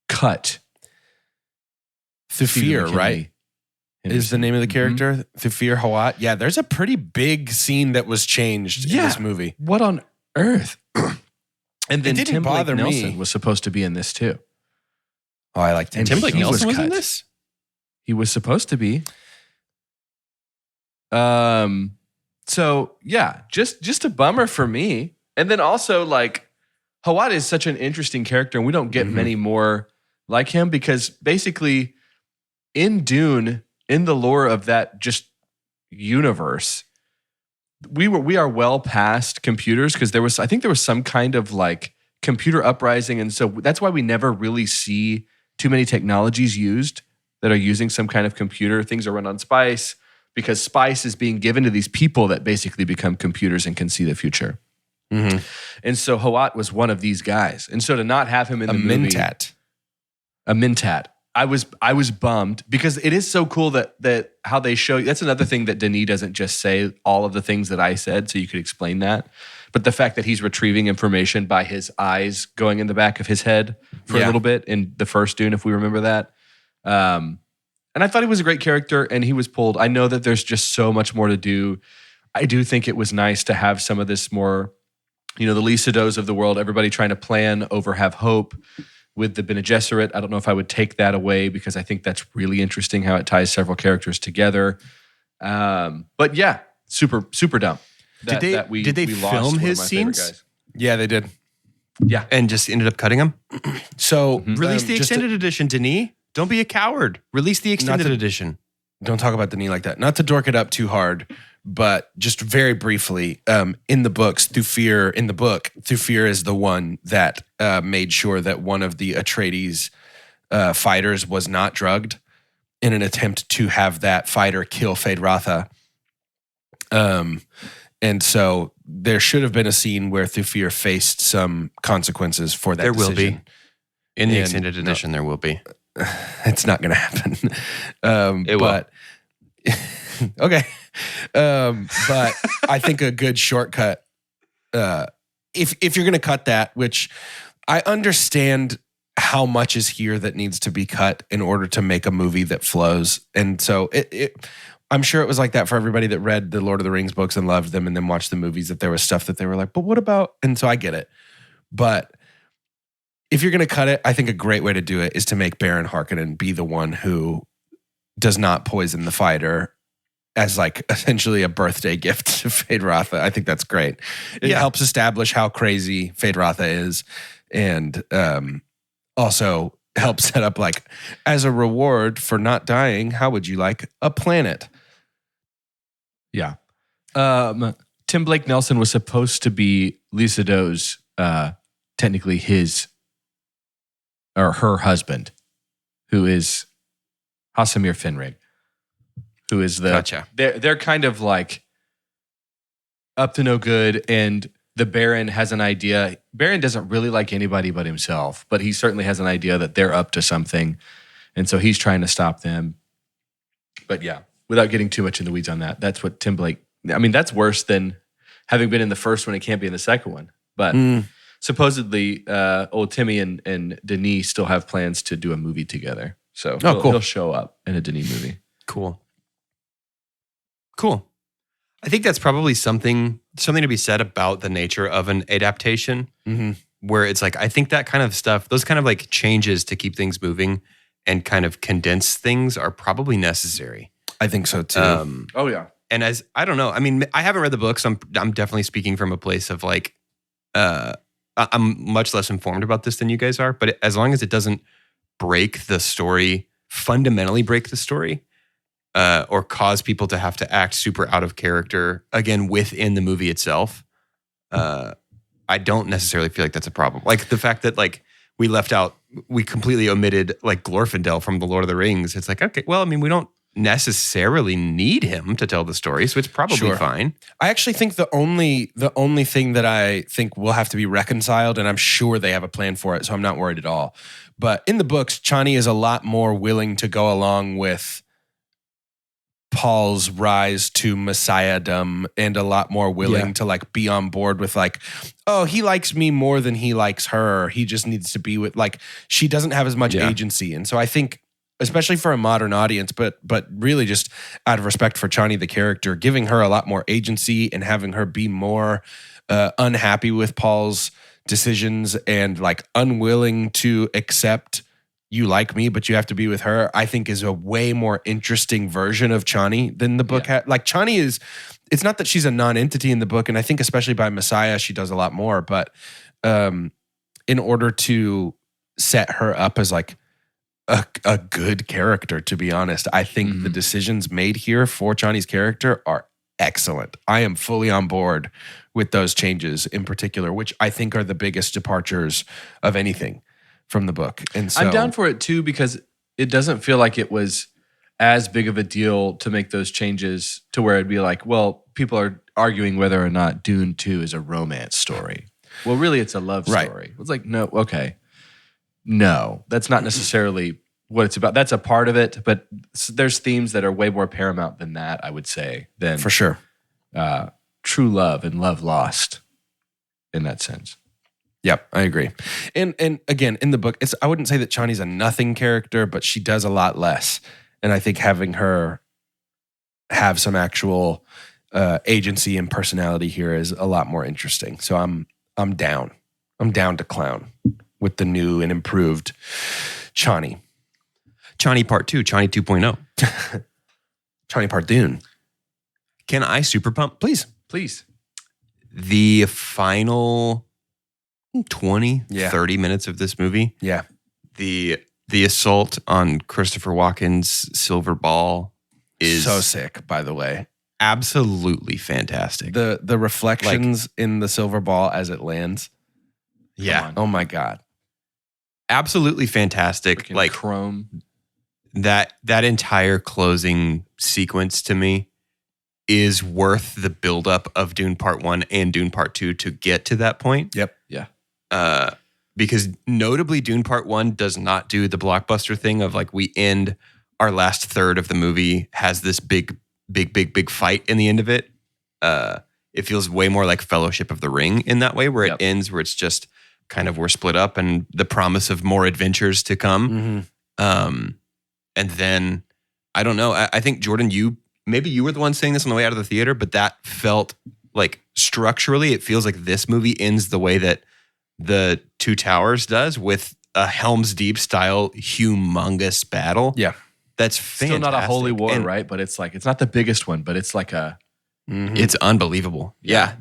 cut Thufir, right? Is the name of the character Thufir Hawat? Yeah, there's a pretty big scene that was changed in this movie. What on earth? And then It didn't Tim Blake bother me. Nelson was supposed to be in this too. Oh, I like Tim Blake Nelson was in cut. this? He was supposed to be. So yeah, just a bummer for me. And then also like Hawat is such an interesting character, and we don't get many more like him because basically in Dune, in the lore of that just universe, we are well past computers because I think there was some kind of like computer uprising, and so that's why we never really see too many technologies used that are using some kind of computer. Things are run on spice because spice is being given to these people that basically become computers and can see the future. Mm-hmm. And so Hawat was one of these guys. And so to not have him in the movie, a Mentat, I was bummed because it is so cool that how they show you. That's another thing that Denis doesn't just say all of the things that I said, so you could explain that. But the fact that he's retrieving information by his eyes going in the back of his head for a little bit in the first Dune, if we remember that. And I thought he was a great character, and he was pulled. I know that there's just so much more to do. I do think it was nice to have some of this more, the Lisa Does of the world, everybody trying to plan over have hope with the Bene Gesserit. I don't know if I would take that away because I think that's really interesting how it ties several characters together. But yeah, super, super dumb. Did they film his scenes? Yeah, they did. Yeah. And just ended up cutting them? So Release the extended edition, Denis. Don't be a coward. Release the extended edition. Don't talk about Denis like that. Not to dork it up too hard, but just very briefly, in the books, Thufir is the one that made sure that one of the Atreides fighters was not drugged in an attempt to have that fighter kill Feyd-Rautha. And so there should have been a scene where Thufir faced some consequences for that There decision. will be. In the extended edition, there will be. It's not going to happen. It will. Okay. But I think a good shortcut, if you're going to cut that, which I understand how much is here that needs to be cut in order to make a movie that flows. And so I'm sure it was like that for everybody that read the Lord of the Rings books and loved them and then watched the movies, that there was stuff that they were like, but what about? And so I get it. But if you're going to cut it, I think a great way to do it is to make Baron Harkonnen be the one who does not poison the fighter as like essentially a birthday gift to Feyd-Rautha. I think that's great. It helps establish how crazy Feyd-Rautha is, and also helps set up like, as a reward for not dying, how would you like a planet? Yeah. Tim Blake Nelson was supposed to be Lisa Doe's, technically his or her husband, who is Hasamir Finrig, who is the Gotcha. They're kind of like up to no good, and the Baron has an idea. Baron doesn't really like anybody but himself, but he certainly has an idea that they're up to something, and so he's trying to stop them. But yeah, without getting too much in the weeds on that, that's what Tim Blake. I mean, that's worse than having been in the first one. It can't be in the second one, but supposedly, old Timmy and Denis still have plans to do a movie together. So he'll show up in a Denis movie. Cool. I think that's probably something to be said about the nature of an adaptation, where it's like, I think that kind of stuff, those kind of like changes to keep things moving and kind of condense things are probably necessary. I think so too. Oh yeah. And as I don't know, I mean, I haven't read the book, so I'm definitely speaking from a place of like, I'm much less informed about this than you guys are. But as long as it doesn't break the story, fundamentally break the story, or cause people to have to act super out of character again within the movie itself, I don't necessarily feel like that's a problem. Like the fact that like we completely omitted like Glorfindel from the Lord of the Rings. It's like, okay, well, I mean, we don't necessarily need him to tell the story, so it's probably fine. I actually think the only thing that I think will have to be reconciled, and I'm sure they have a plan for it, so I'm not worried at all. But in the books, Chani is a lot more willing to go along with Paul's rise to messiahdom and a lot more willing to like be on board with like, oh, he likes me more than he likes her. He just needs to be with, like, she doesn't have as much agency. And so I think, especially for a modern audience, but really just out of respect for Chani, the character, giving her a lot more agency and having her be more unhappy with Paul's decisions and like unwilling to accept, you like me, but you have to be with her, I think is a way more interesting version of Chani than the book had. Like Chani is, it's not that she's a non-entity in the book, and I think especially by Messiah, she does a lot more, but in order to set her up as like a good character, to be honest, I think the decisions made here for Chani's character are excellent. I am fully on board with those changes in particular, which I think are the biggest departures of anything from the book. And so I'm down for it too, because it doesn't feel like it was as big of a deal to make those changes to where it'd be like, well, people are arguing whether or not Dune 2 is a romance story. Well, really, it's a love story. It's like, no, okay. No, that's not necessarily what it's about. That's a part of it, but there's themes that are way more paramount than that, I would say, than for sure true love and love lost in that sense. Yep, I agree. And again, in the book, I wouldn't say that Chani's a nothing character, but she does a lot less. And I think having her have some actual agency and personality here is a lot more interesting. So I'm down. I'm down to clown with the new and improved Chani. Chani Part 2, Chani 2.0. Chani Part Dune. Can I super pump? Please. The final 20, 30 minutes of this movie. Yeah. The assault on Christopher Walken's silver ball is so sick, by the way. Absolutely fantastic. The reflections in the silver ball as it lands. Yeah. Oh my God. Absolutely fantastic. Freaking like chrome. That entire closing sequence to me is worth the buildup of Dune Part 1 and Dune Part 2 to get to that point. Yep. Yeah. Because notably, Dune Part 1 does not do the blockbuster thing of like we end our last third of the movie has this big fight in the end of it. It feels way more like Fellowship of the Ring in that way, where it ends, where it's just kind of we're split up and the promise of more adventures to come. And then, I don't know, I think, Jordan, maybe you were the one saying this on the way out of the theater, but that felt like structurally, it feels like this movie ends the way that The Two Towers does, with a Helm's Deep style humongous battle. Yeah. That's fantastic. Still not a holy war, right? But it's like, it's not the biggest one, but it's like a... It's unbelievable. Yeah.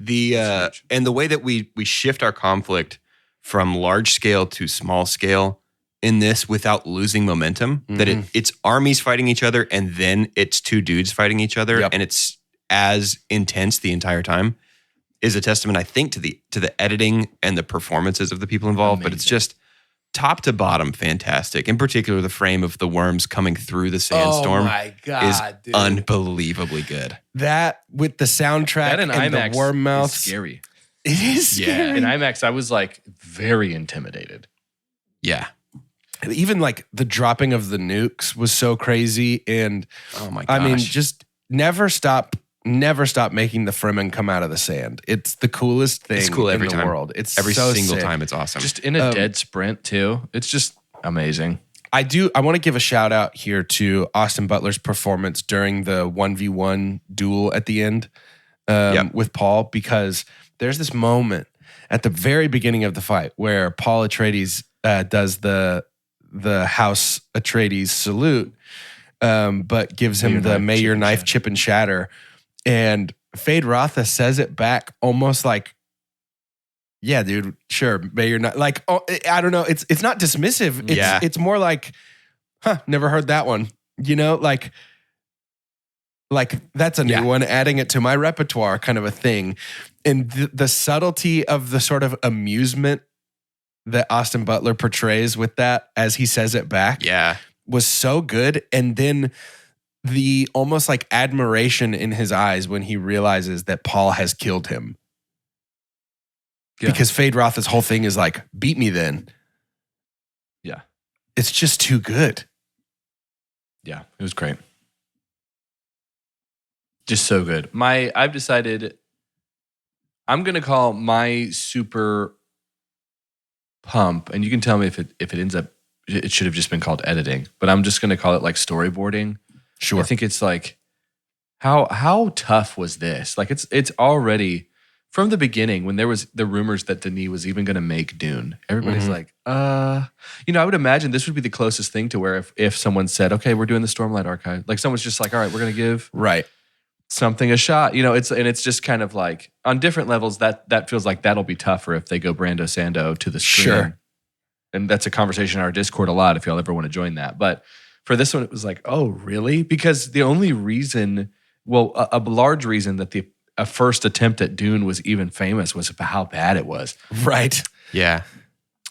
And the way that we shift our conflict from large scale to small scale in this without losing momentum, that it's armies fighting each other and then it's two dudes fighting each other, and it's as intense the entire time, is a testament, I think, to the editing and the performances of the people involved. Amazing. But it's just top to bottom, fantastic. In particular, the frame of the worms coming through the sandstorm my God, is dude. unbelievably good. That with the soundtrack That in and IMAX the worm is mouths. scary. It is Yeah. scary. In IMAX, I was like very intimidated. Yeah. Even like the dropping of the nukes was so crazy. And Oh my gosh. I mean, just never stop making the Fremen come out of the sand. It's the coolest thing It's cool every in the time. world. It's Every so single sick. time, it's awesome. Just in a dead sprint too. It's just amazing. I want to give a shout out here to Austin Butler's performance during the 1v1 duel at the end with Paul, because there's this moment at the very beginning of the fight where Paul Atreides does the House Atreides salute, but gives him the "May your knife chip and shatter," and Fade Rotha says it back almost like, "Yeah, dude, sure, may your knife." Like, oh, I don't know. It's not dismissive. It's more like, "Huh, never heard that one." You know, like that's a new one. Adding it to my repertoire, kind of a thing, and the subtlety of the sort of amusement that Austin Butler portrays with that as he says it back was so good. And then the almost like admiration in his eyes when he realizes that Paul has killed him. Yeah. Because Fade Rotha's whole thing is like, beat me then. Yeah. It's just too good. Yeah, it was great. Just so good. I've decided I'm going to call my super pump, and you can tell me if it ends up, it should have just been called editing, but I'm just going to call it like storyboarding. Sure. I think it's like, how tough was this? Like it's already from the beginning when there was the rumors that Denis was even going to make Dune. Everybody's like, I would imagine this would be the closest thing to where if someone said, okay, we're doing the Stormlight Archive, like someone's just like, all right, we're going to give something a shot. It's just kind of like on different levels that feels like that'll be tougher if they go Brando Sando to the screen. Sure. And that's a conversation in our Discord a lot if y'all ever want to join that. But for this one, it was like, oh, really? Because the only reason, a large reason that a first attempt at Dune was even famous was about how bad it was. Right. Yeah.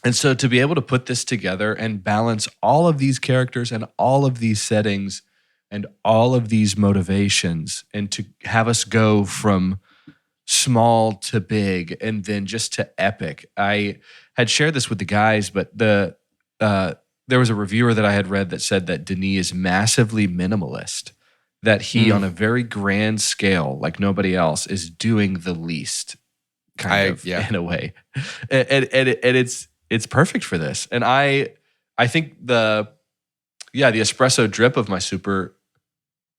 And so to be able to put this together and balance all of these characters and all of these settings and all of these motivations, and to have us go from small to big and then just to epic. I had shared this with the guys, but there was a reviewer that I had read that said that Denis is massively minimalist, that he on a very grand scale, like nobody else, is doing the least kind of in a way. And it's perfect for this. And I think the espresso drip of my super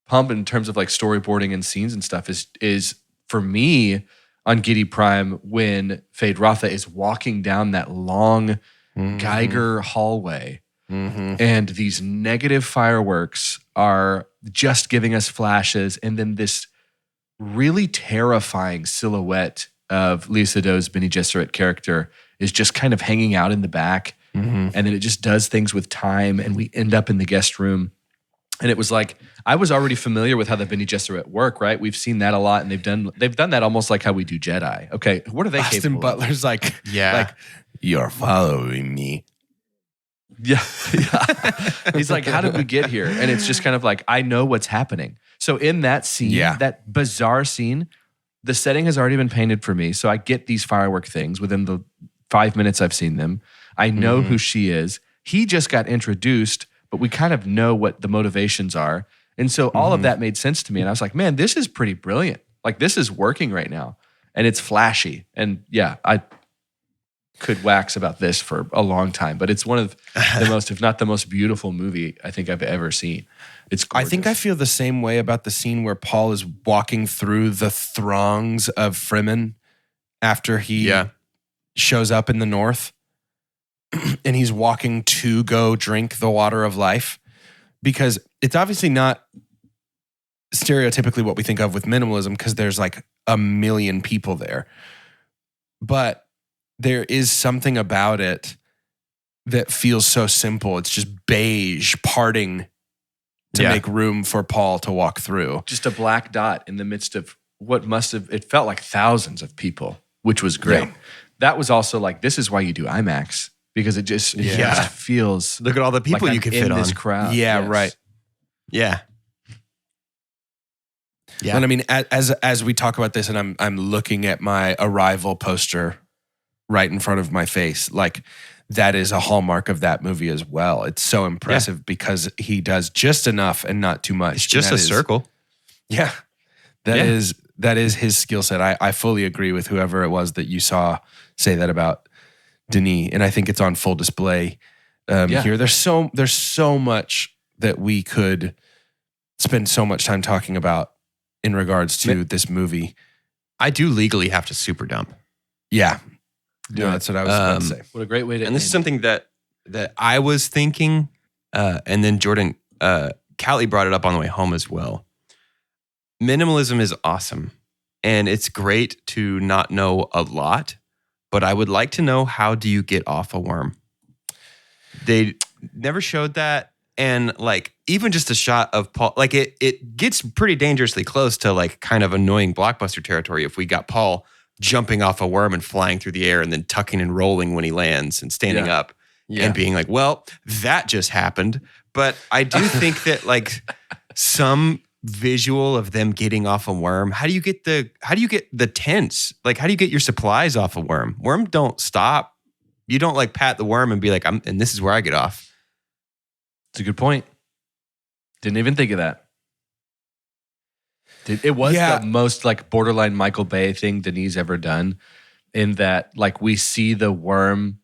pump in terms of like storyboarding and scenes and stuff is for me on Giddy Prime when Fade Rotha is walking down that long Geiger hallway and these negative fireworks are just giving us flashes, and then this really terrifying silhouette of Lea Seydoux' Bene Gesserit character is just kind of hanging out in the back, and then it just does things with time, and we end up in the guest room. And it was like, I was already familiar with how the Bene Gesserit work, right? We've seen that a lot, and they've done that almost like how we do Jedi. Okay, what are they Austin capable Butler's of? like, you're following me. Yeah. He's like, how did we get here? And it's just kind of like, I know what's happening. So in that scene, that bizarre scene, the setting has already been painted for me. So I get these firework things within the 5 minutes I've seen them. I know who she is. He just got introduced, but we kind of know what the motivations are. And so all of that made sense to me. And I was like, man, this is pretty brilliant. Like, this is working right now. And it's flashy. And yeah, I could wax about this for a long time, but it's one of the most, if not the most beautiful movie I think I've ever seen. It's gorgeous. I think I feel the same way about the scene where Paul is walking through the throngs of Fremen after he shows up in the north. And he's walking to go drink the water of life, because it's obviously not stereotypically what we think of with minimalism, because there's like a million people there. But there is something about it that feels so simple. It's just beige parting to make room for Paul to walk through. Just a black dot in the midst of what it felt like thousands of people, which was great. Yeah. That was also like, this is why you do IMAX. because it just feels Look at all the people like you I'm could in fit on. this crowd. Yeah, Yes. right. Yeah. Yeah. And I mean, as we talk about this, and I'm looking at my Arrival poster right in front of my face, like that is a hallmark of that movie as well. It's so impressive because he does just enough and not too much. It's just And a that is- circle. Yeah, that is his skill set. I fully agree with whoever it was that you saw say that about Denis, and I think it's on full display here. There's so much that we could spend so much time talking about in regards to this movie. I do legally have to super dump. Yeah, Do no, it. that's what I was about to say. What a great way to And this is end. something that I was thinking, and then Jordan, Callie brought it up on the way home as well. Minimalism is awesome, and it's great to not know a lot, but I would like to know, how do you get off a worm? They never showed that. And like, even just a shot of Paul, like it gets pretty dangerously close to like kind of annoying blockbuster territory if we got Paul jumping off a worm and flying through the air and then tucking and rolling when he lands and standing up and being like, well, that just happened. But I do think that like some visual of them getting off a worm, how do you get the tents? Like, how do you get your supplies off a worm? Worm don't stop. You don't like pat the worm and be like, and this is where I get off. It's a good point. Didn't even think of that. It was the most like borderline Michael Bay thing Denis ever done, in that like we see the worm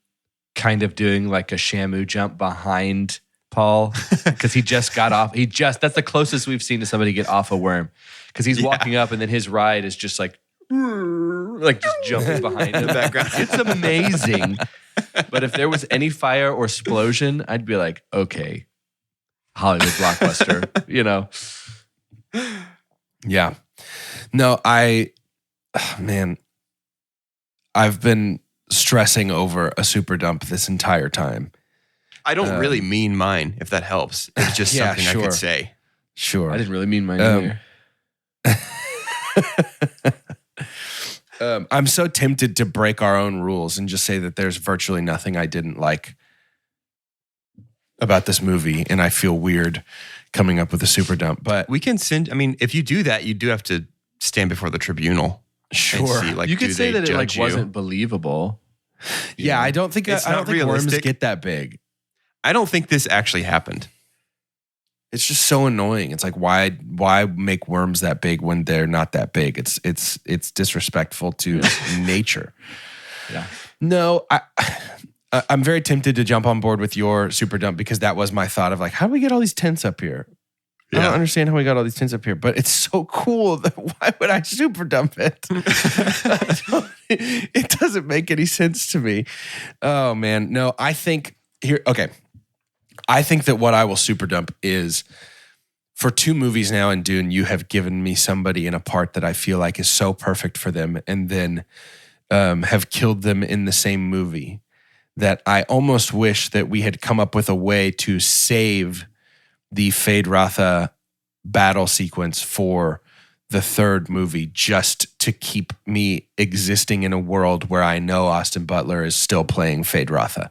kind of doing like a Shamu jump behind Paul because he just got off. That's the closest we've seen to somebody get off a worm, because he's walking up and then his ride is just like just jumping behind him. In the background. It's amazing. But if there was any fire or explosion, I'd be like, okay, Hollywood blockbuster, you know? Yeah. No, man, I've been stressing over a super dump this entire time. I don't really mean mine, if that helps. It's just something I could say. Sure. I didn't really mean mine either. I'm so tempted to break our own rules and just say that there's virtually nothing I didn't like about this movie, and I feel weird coming up with a super dump. But We can send, I mean, if you do that, you do have to stand before the tribunal. sure, And see, like, you could do say they that it like judge you? wasn't believable. yeah, I don't think It's I don't not think worms realistic. get that big. I don't think this actually happened. It's just so annoying. It's like, why make worms that big when they're not that big? It's disrespectful to nature. Yeah. No, I'm very tempted to jump on board with your super dump, because that was my thought of like, how do we get all these tents up here? I Yeah. don't understand how we got all these tents up here, but it's so cool that why would I super dump it? It doesn't make any sense to me. Oh man, no, I think that what I will super dump is, for 2 movies now in Dune, you have given me somebody in a part that I feel like is so perfect for them, and then have killed them in the same movie, that I almost wish that we had come up with a way to save the Feyd-Rautha battle sequence for the 3rd movie, just to keep me existing in a world where I know Austin Butler is still playing Feyd-Rautha.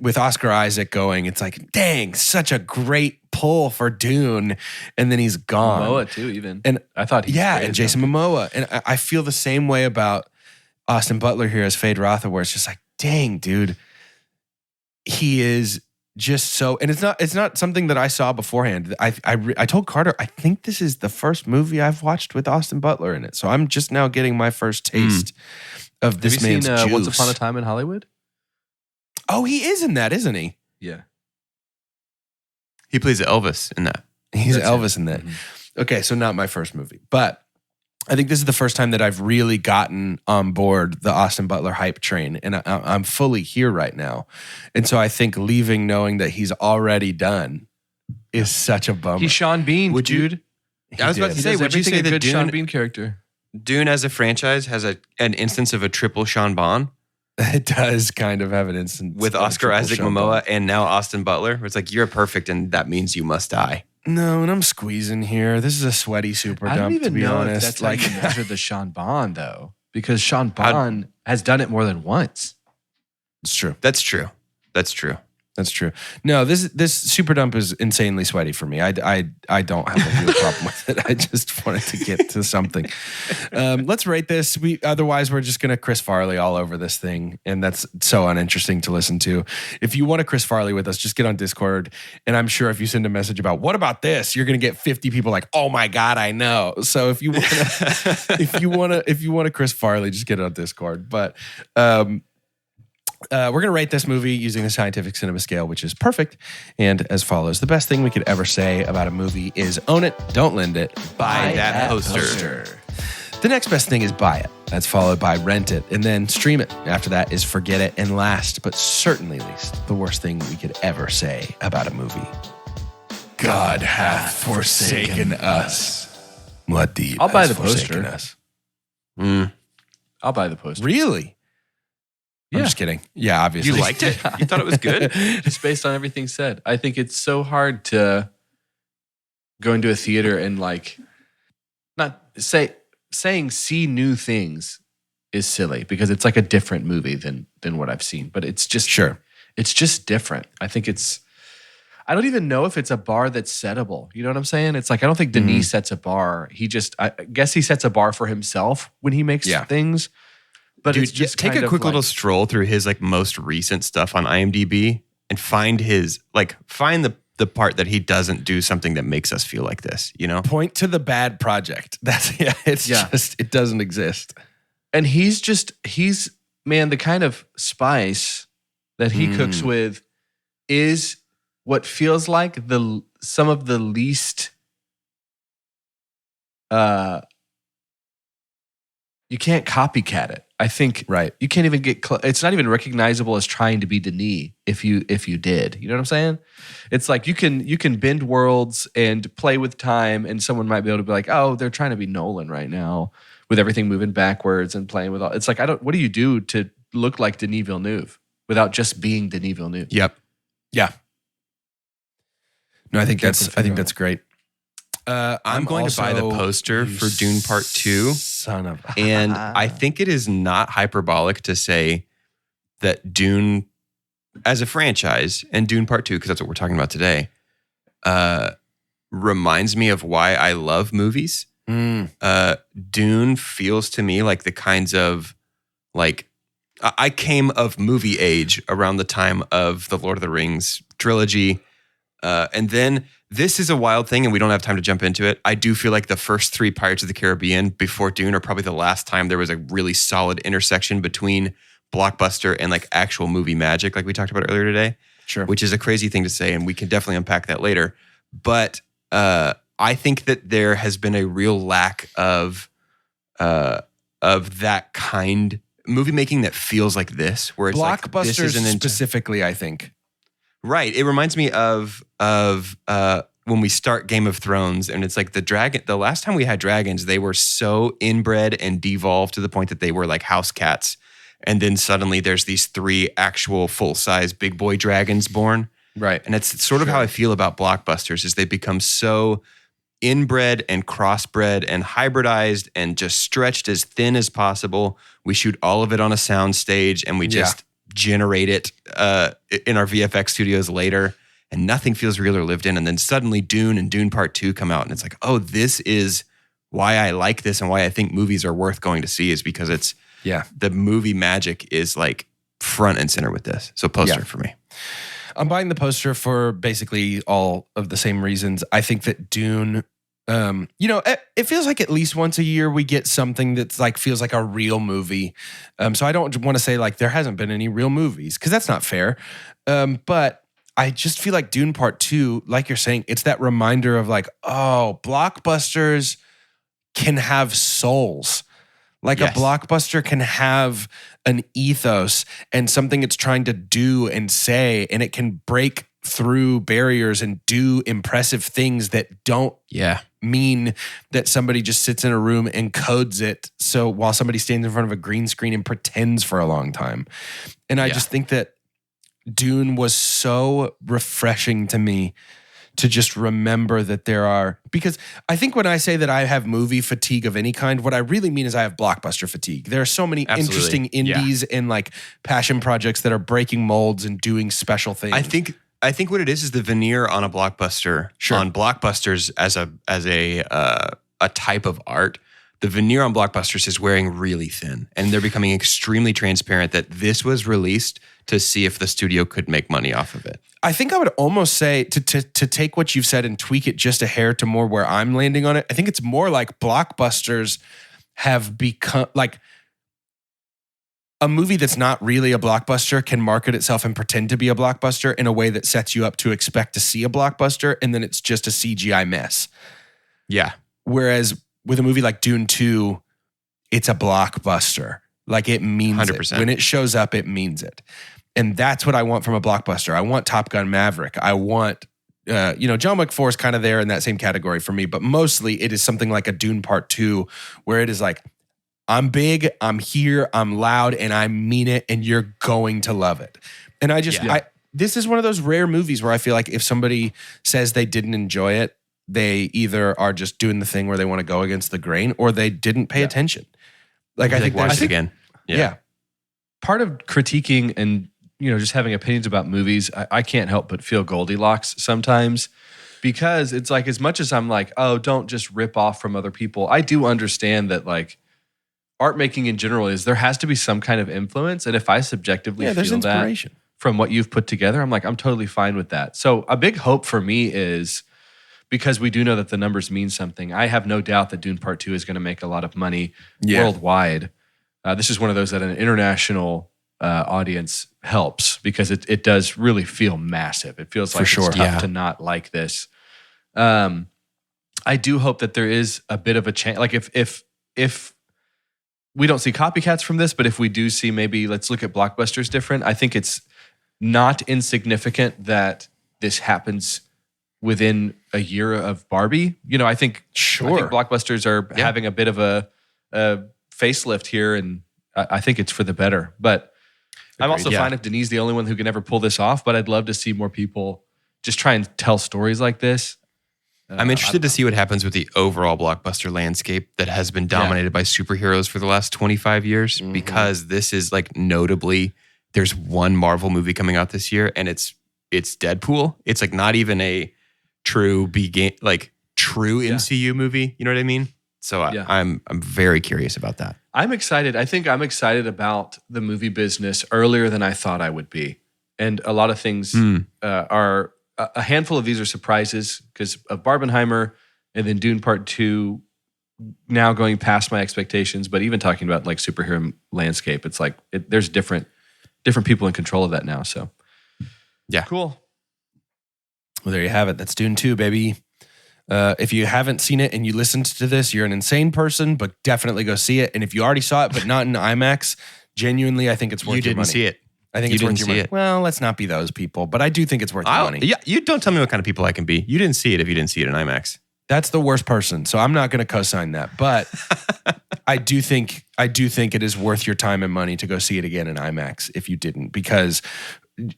With Oscar Isaac going, it's like, dang, such a great pull for Dune, and then he's gone. Momoa too, even. And I thought and Jason Momoa, and I feel the same way about Austin Butler here as Feyd-Rautha, where it's just like, dang, dude, he is just so, and it's not something that I saw beforehand. I told Carter, I think this is the first movie I've watched with Austin Butler in it, so I'm just now getting my first taste of this Have you man's seen juice. Once Upon a Time in Hollywood? Oh, he is in that, isn't he? Yeah. He plays Elvis in that. He's That's Elvis it. in that. Mhm. Okay, so not my first movie, but I think this is the first time that I've really gotten on board the Austin Butler hype train, and I'm fully here right now. And so I think leaving knowing that he's already done is such a bummer. He's Sean Bean, Would you- dude. I was about did. to say, Does would you everything say a that good Sean Dune, Bean character? Dune as a franchise has an instance of a triple Sean Bond It does kind of have an instance with of Oscar triple Isaac Sean Momoa Bond. and now Austin Butler? It's like, you're perfect, and that means you must die. No, and I'm squeezing here. This is a sweaty super I dump, don't even to be know honest. if that's how you measure the Sean Bond, though, because Sean Bond has done it more than once. It's true. That's true. That's true. That's true. No, this super dump is insanely sweaty for me. I don't have a real problem with it. I just wanted to get to something. Let's rate this. Otherwise we're just gonna Chris Farley all over this thing, and that's so uninteresting to listen to. If you want to Chris Farley with us, just get on Discord, and I'm sure if you send a message about what about this, you're gonna get 50 people like, oh my god, I know. So if you want to Chris Farley, just get on Discord. But we're going to rate this movie using the scientific cinema scale, which is perfect, and as follows. The best thing we could ever say about a movie is own it, don't lend it, Buy that poster. The next best thing is buy it. That's followed by rent it, and then stream it. After that is forget it, and last, but certainly least, the worst thing we could ever say about a movie. God hath forsaken us. Muad'Dib I'll buy has the poster. forsaken us. I'll buy the poster. Really? I'm Yeah. just kidding. Yeah, obviously. You liked it? You thought it was good? Just based on everything said. I think it's so hard to go into a theater and like not saying see new things is silly because it's like a different movie than what I've seen. But it's just Sure. It's just different. I think I don't even know if it's a bar that's settable. You know what I'm saying? It's like I don't think Denis sets a bar. I guess he sets a bar for himself when he makes things. But Dude, it's just take kind a of quick like, little stroll through his like most recent stuff on IMDb and find the part that he doesn't do something that makes us feel like this, you know? Point to the bad project. Just it doesn't exist. And he's the kind of spice that he cooks with is what feels like some of the least you can't copycat it. I think Right. you can't even get it's not even recognizable as trying to be Denis if you did. You know what I'm saying? It's like you can bend worlds and play with time, and someone might be able to be like, "Oh, they're trying to be Nolan right now with everything moving backwards and playing with all." It's like what do you do to look like Denis Villeneuve without just being Denis Villeneuve? Yep. Yeah. No, I think Can't that's figure great. I'm going to buy the poster for Dune Part 2. Son of And I think it is not hyperbolic to say that Dune as a franchise and Dune Part 2, because that's what we're talking about today, reminds me of why I love movies. Dune feels to me like the kinds of like I came of movie age around the time of the Lord of the Rings trilogy. And then this is a wild thing, and we don't have time to jump into it. I do feel like the first 3 Pirates of the Caribbean before Dune are probably the last time there was a really solid intersection between blockbuster and like actual movie magic, like we talked about earlier today. Sure. Which is a crazy thing to say, and we can definitely unpack that later. But I think that there has been a real lack of that kind movie making that feels like this, where it's like this blockbusters isn't specifically, I think. Right. It reminds me of when we start Game of Thrones, and it's like the last time we had dragons, they were so inbred and devolved to the point that they were like house cats. And then suddenly there's these 3 actual full-size big boy dragons born. Right. And it's sort of how I feel about blockbusters is they become so inbred and crossbred and hybridized and just stretched as thin as possible. We shoot all of it on a sound stage, and we just generate it in our VFX studios later, and nothing feels real or lived in. And then suddenly Dune and Dune Part 2 come out, and it's like, oh, this is why I like this and why I think movies are worth going to see, is because it's the movie magic is like front and center with this. So poster for me. I'm buying the poster for basically all of the same reasons. I think that Dune, it feels like at least once a year we get something that's like feels like a real movie. So I don't want to say like there hasn't been any real movies, because that's not fair. But I just feel like Dune Part 2, like you're saying, it's that reminder of like, oh, blockbusters can have souls. Like a blockbuster can have an ethos and something it's trying to do and say, and it can break through barriers and do impressive things that don't mean that somebody just sits in a room and codes it. So while somebody stands in front of a green screen and pretends for a long time. And I just think that Dune was so refreshing to me to just remember that there are, because I think when I say that I have movie fatigue of any kind, what I really mean is I have blockbuster fatigue. There are so many Absolutely. interesting indies and like passion projects that are breaking molds and doing special things. I think what it is the veneer on a blockbuster, on blockbusters as a type of art. The veneer on blockbusters is wearing really thin, and they're becoming extremely transparent that this was released to see if the studio could make money off of it. I think I would almost say to take what you've said and tweak it just a hair to more where I'm landing on it. I think it's more like blockbusters have become like a movie that's not really a blockbuster can market itself and pretend to be a blockbuster in a way that sets you up to expect to see a blockbuster, and then it's just a CGI mess. Yeah. Whereas with a movie like Dune 2, it's a blockbuster. Like it means 100%. it. When it shows up, it means it. And that's what I want from a blockbuster. I want Top Gun Maverick. I want, John Wick 4 is kind of there in that same category for me, but mostly it is something like a Dune Part 2 where it is like, I'm big, I'm here, I'm loud, and I mean it, and you're going to love it. And this is one of those rare movies where I feel like if somebody says they didn't enjoy it, they either are just doing the thing where they want to go against the grain or they didn't pay attention. Like I think watch it again. Yeah. Part of critiquing and just having opinions about movies, I can't help but feel Goldilocks sometimes, because it's like, as much as I'm like, oh, don't just rip off from other people, I do understand that like art making in general there has to be some kind of influence. And if I subjectively feel that from what you've put together, I'm like, I'm totally fine with that. So a big hope for me is, because we do know that the numbers mean something, I have no doubt that Dune Part 2 is going to make a lot of money worldwide. This is one of those that an international audience helps, because it does really feel massive. It feels like it's tough to not like this. I do hope that there is a bit of a chance. Like if we don't see copycats from this, but if we do see, maybe let's look at blockbusters different. I think it's not insignificant that this happens within a year of Barbie. I think blockbusters are having a bit of a facelift here, and I think it's for the better. But I'm also fine if Denis the only one who can ever pull this off, but I'd love to see more people just try and tell stories like this. I'm interested to see what happens with the overall blockbuster landscape that has been dominated by superheroes for the last 25 years, because this is like notably, there's one Marvel movie coming out this year, and it's Deadpool. It's like not even a true MCU movie. You know what I mean? So I'm very curious about that. I'm excited. I think I'm excited about the movie business earlier than I thought I would be. And a lot of things are, a handful of these are surprises because of Barbenheimer, and then Dune Part 2 now going past my expectations. But even talking about like superhero landscape, it's like there's different people in control of that now. So yeah, cool. Well, there you have it. That's Dune 2, baby. If you haven't seen it and you listened to this, you're an insane person, but definitely go see it. And if you already saw it, but not in IMAX, genuinely, I think it's worth your money. You didn't see it. I think it's worth your money. Well, let's not be those people, but I do think it's worth your money. Yeah, you don't tell me what kind of people I can be. You didn't see it if you didn't see it in IMAX. That's the worst person, so I'm not going to co-sign that. But I do think it is worth your time and money to go see it again in IMAX if you didn't, because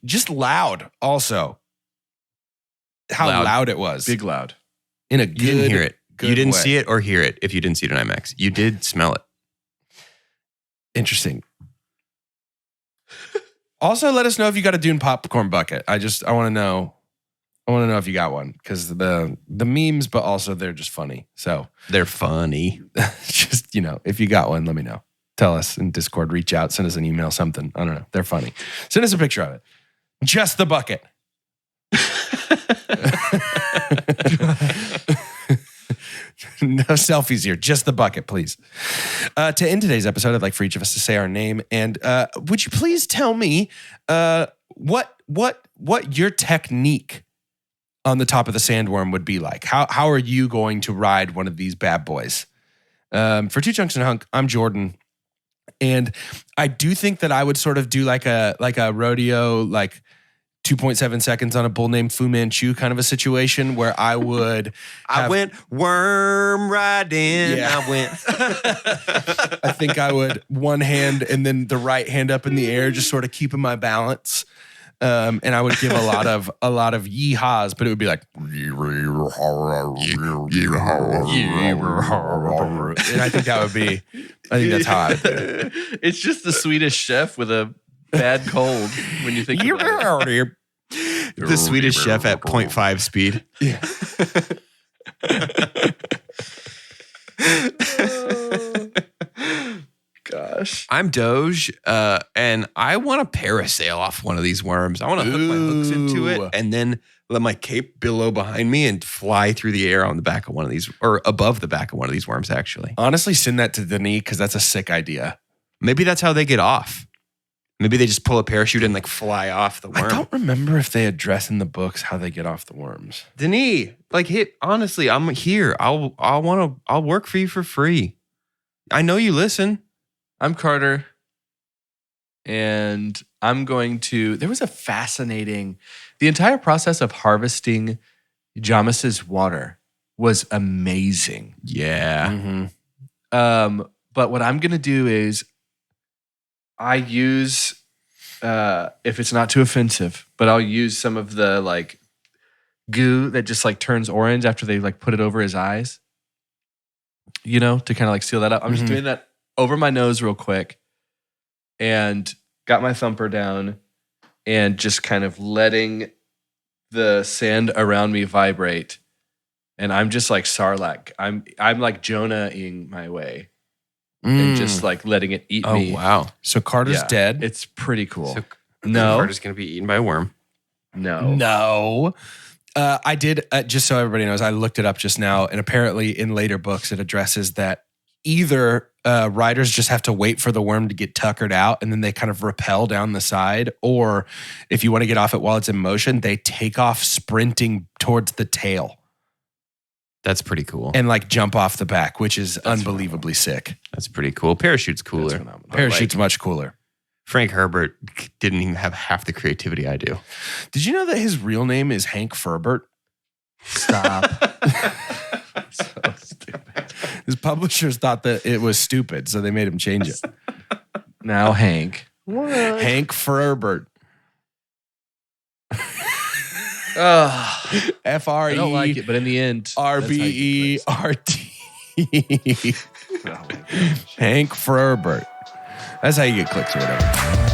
just loud also. How loud it was. Big loud. In a good, you didn't hear it. You didn't way. see it or hear it if you didn't see it in IMAX. You did smell it. Interesting. Also, let us know if you got a Dune popcorn bucket. I want to know. I want to know if you got one, because the memes, but also they're just funny. So they're funny. Just, if you got one, let me know. Tell us in Discord. Reach out. Send us an email. Something. I don't know. They're funny. Send us a picture of it. Just the bucket. No selfies here, just the bucket, please. To end today's episode, I'd like for each of us to say our name, and would you please tell me what your technique on the top of the sandworm would be like? How are you going to ride one of these bad boys? For Two Chunks and a Hunk, I'm Jordan, and I do think that I would sort of do like a rodeo, like 2.7 seconds on a bull named Fu Manchu kind of a situation where I would I went worm riding. Yeah. I think I would one hand and then the right hand up in the air, just sort of keeping my balance. And I would give a lot of yeehaws, but it would be like, and I think that would be, I think that's how I would do it. It's just the Swedish chef with a bad cold when you think about it. The Swedish chef at 0.5 speed. Yeah. Gosh. I'm Doge, and I want to parasail off one of these worms. I want to hook my hooks into Ooh. it and then let my cape billow behind me and fly through the air on the back of one of these, or above the back of one of these worms, actually. Honestly, send that to Denis because that's a sick idea. Maybe that's how they get off. Maybe they just pull a parachute and like fly off the worm. I don't remember if they address in the books how they get off the worms. Denis, honestly, I'm here. I'll work for you for free. I know you listen. I'm Carter, and I'm going to. There was a fascinating. The entire process of harvesting Jamas's water was amazing. Yeah. Mm-hmm. But what I'm going to do is I use, if it's not too offensive, but I'll use some of the like goo that just like turns orange after they like put it over his eyes, to kind of like seal that up. I'm just doing that over my nose real quick and got my thumper down and just kind of letting the sand around me vibrate. And I'm just like Sarlacc. I'm like Jonah-ing my way and just like letting it eat me. Oh, wow. So Carter's dead. It's pretty cool. So No. Carter's going to be eaten by a worm. No. I did, just so everybody knows, I looked it up just now, and apparently in later books it addresses that either riders just have to wait for the worm to get tuckered out and then they kind of rappel down the side, or if you want to get off it while it's in motion, they take off sprinting towards the tail That's pretty cool. and like jump off the back, which is unbelievably sick. That's pretty cool. Parachute's cooler. Parachute's much cooler. Frank Herbert didn't even have half the creativity I do. Did you know that his real name is Hank Furbert? Stop. So stupid. His publishers thought that it was stupid, so they made him change it. Now, Hank. Hank Furbert. I F-R-E. don't like it, but in the end, R-B-E-R-T. that's how you get clicks. Oh my gosh. Hank Furbert. That's how you get clicks or whatever.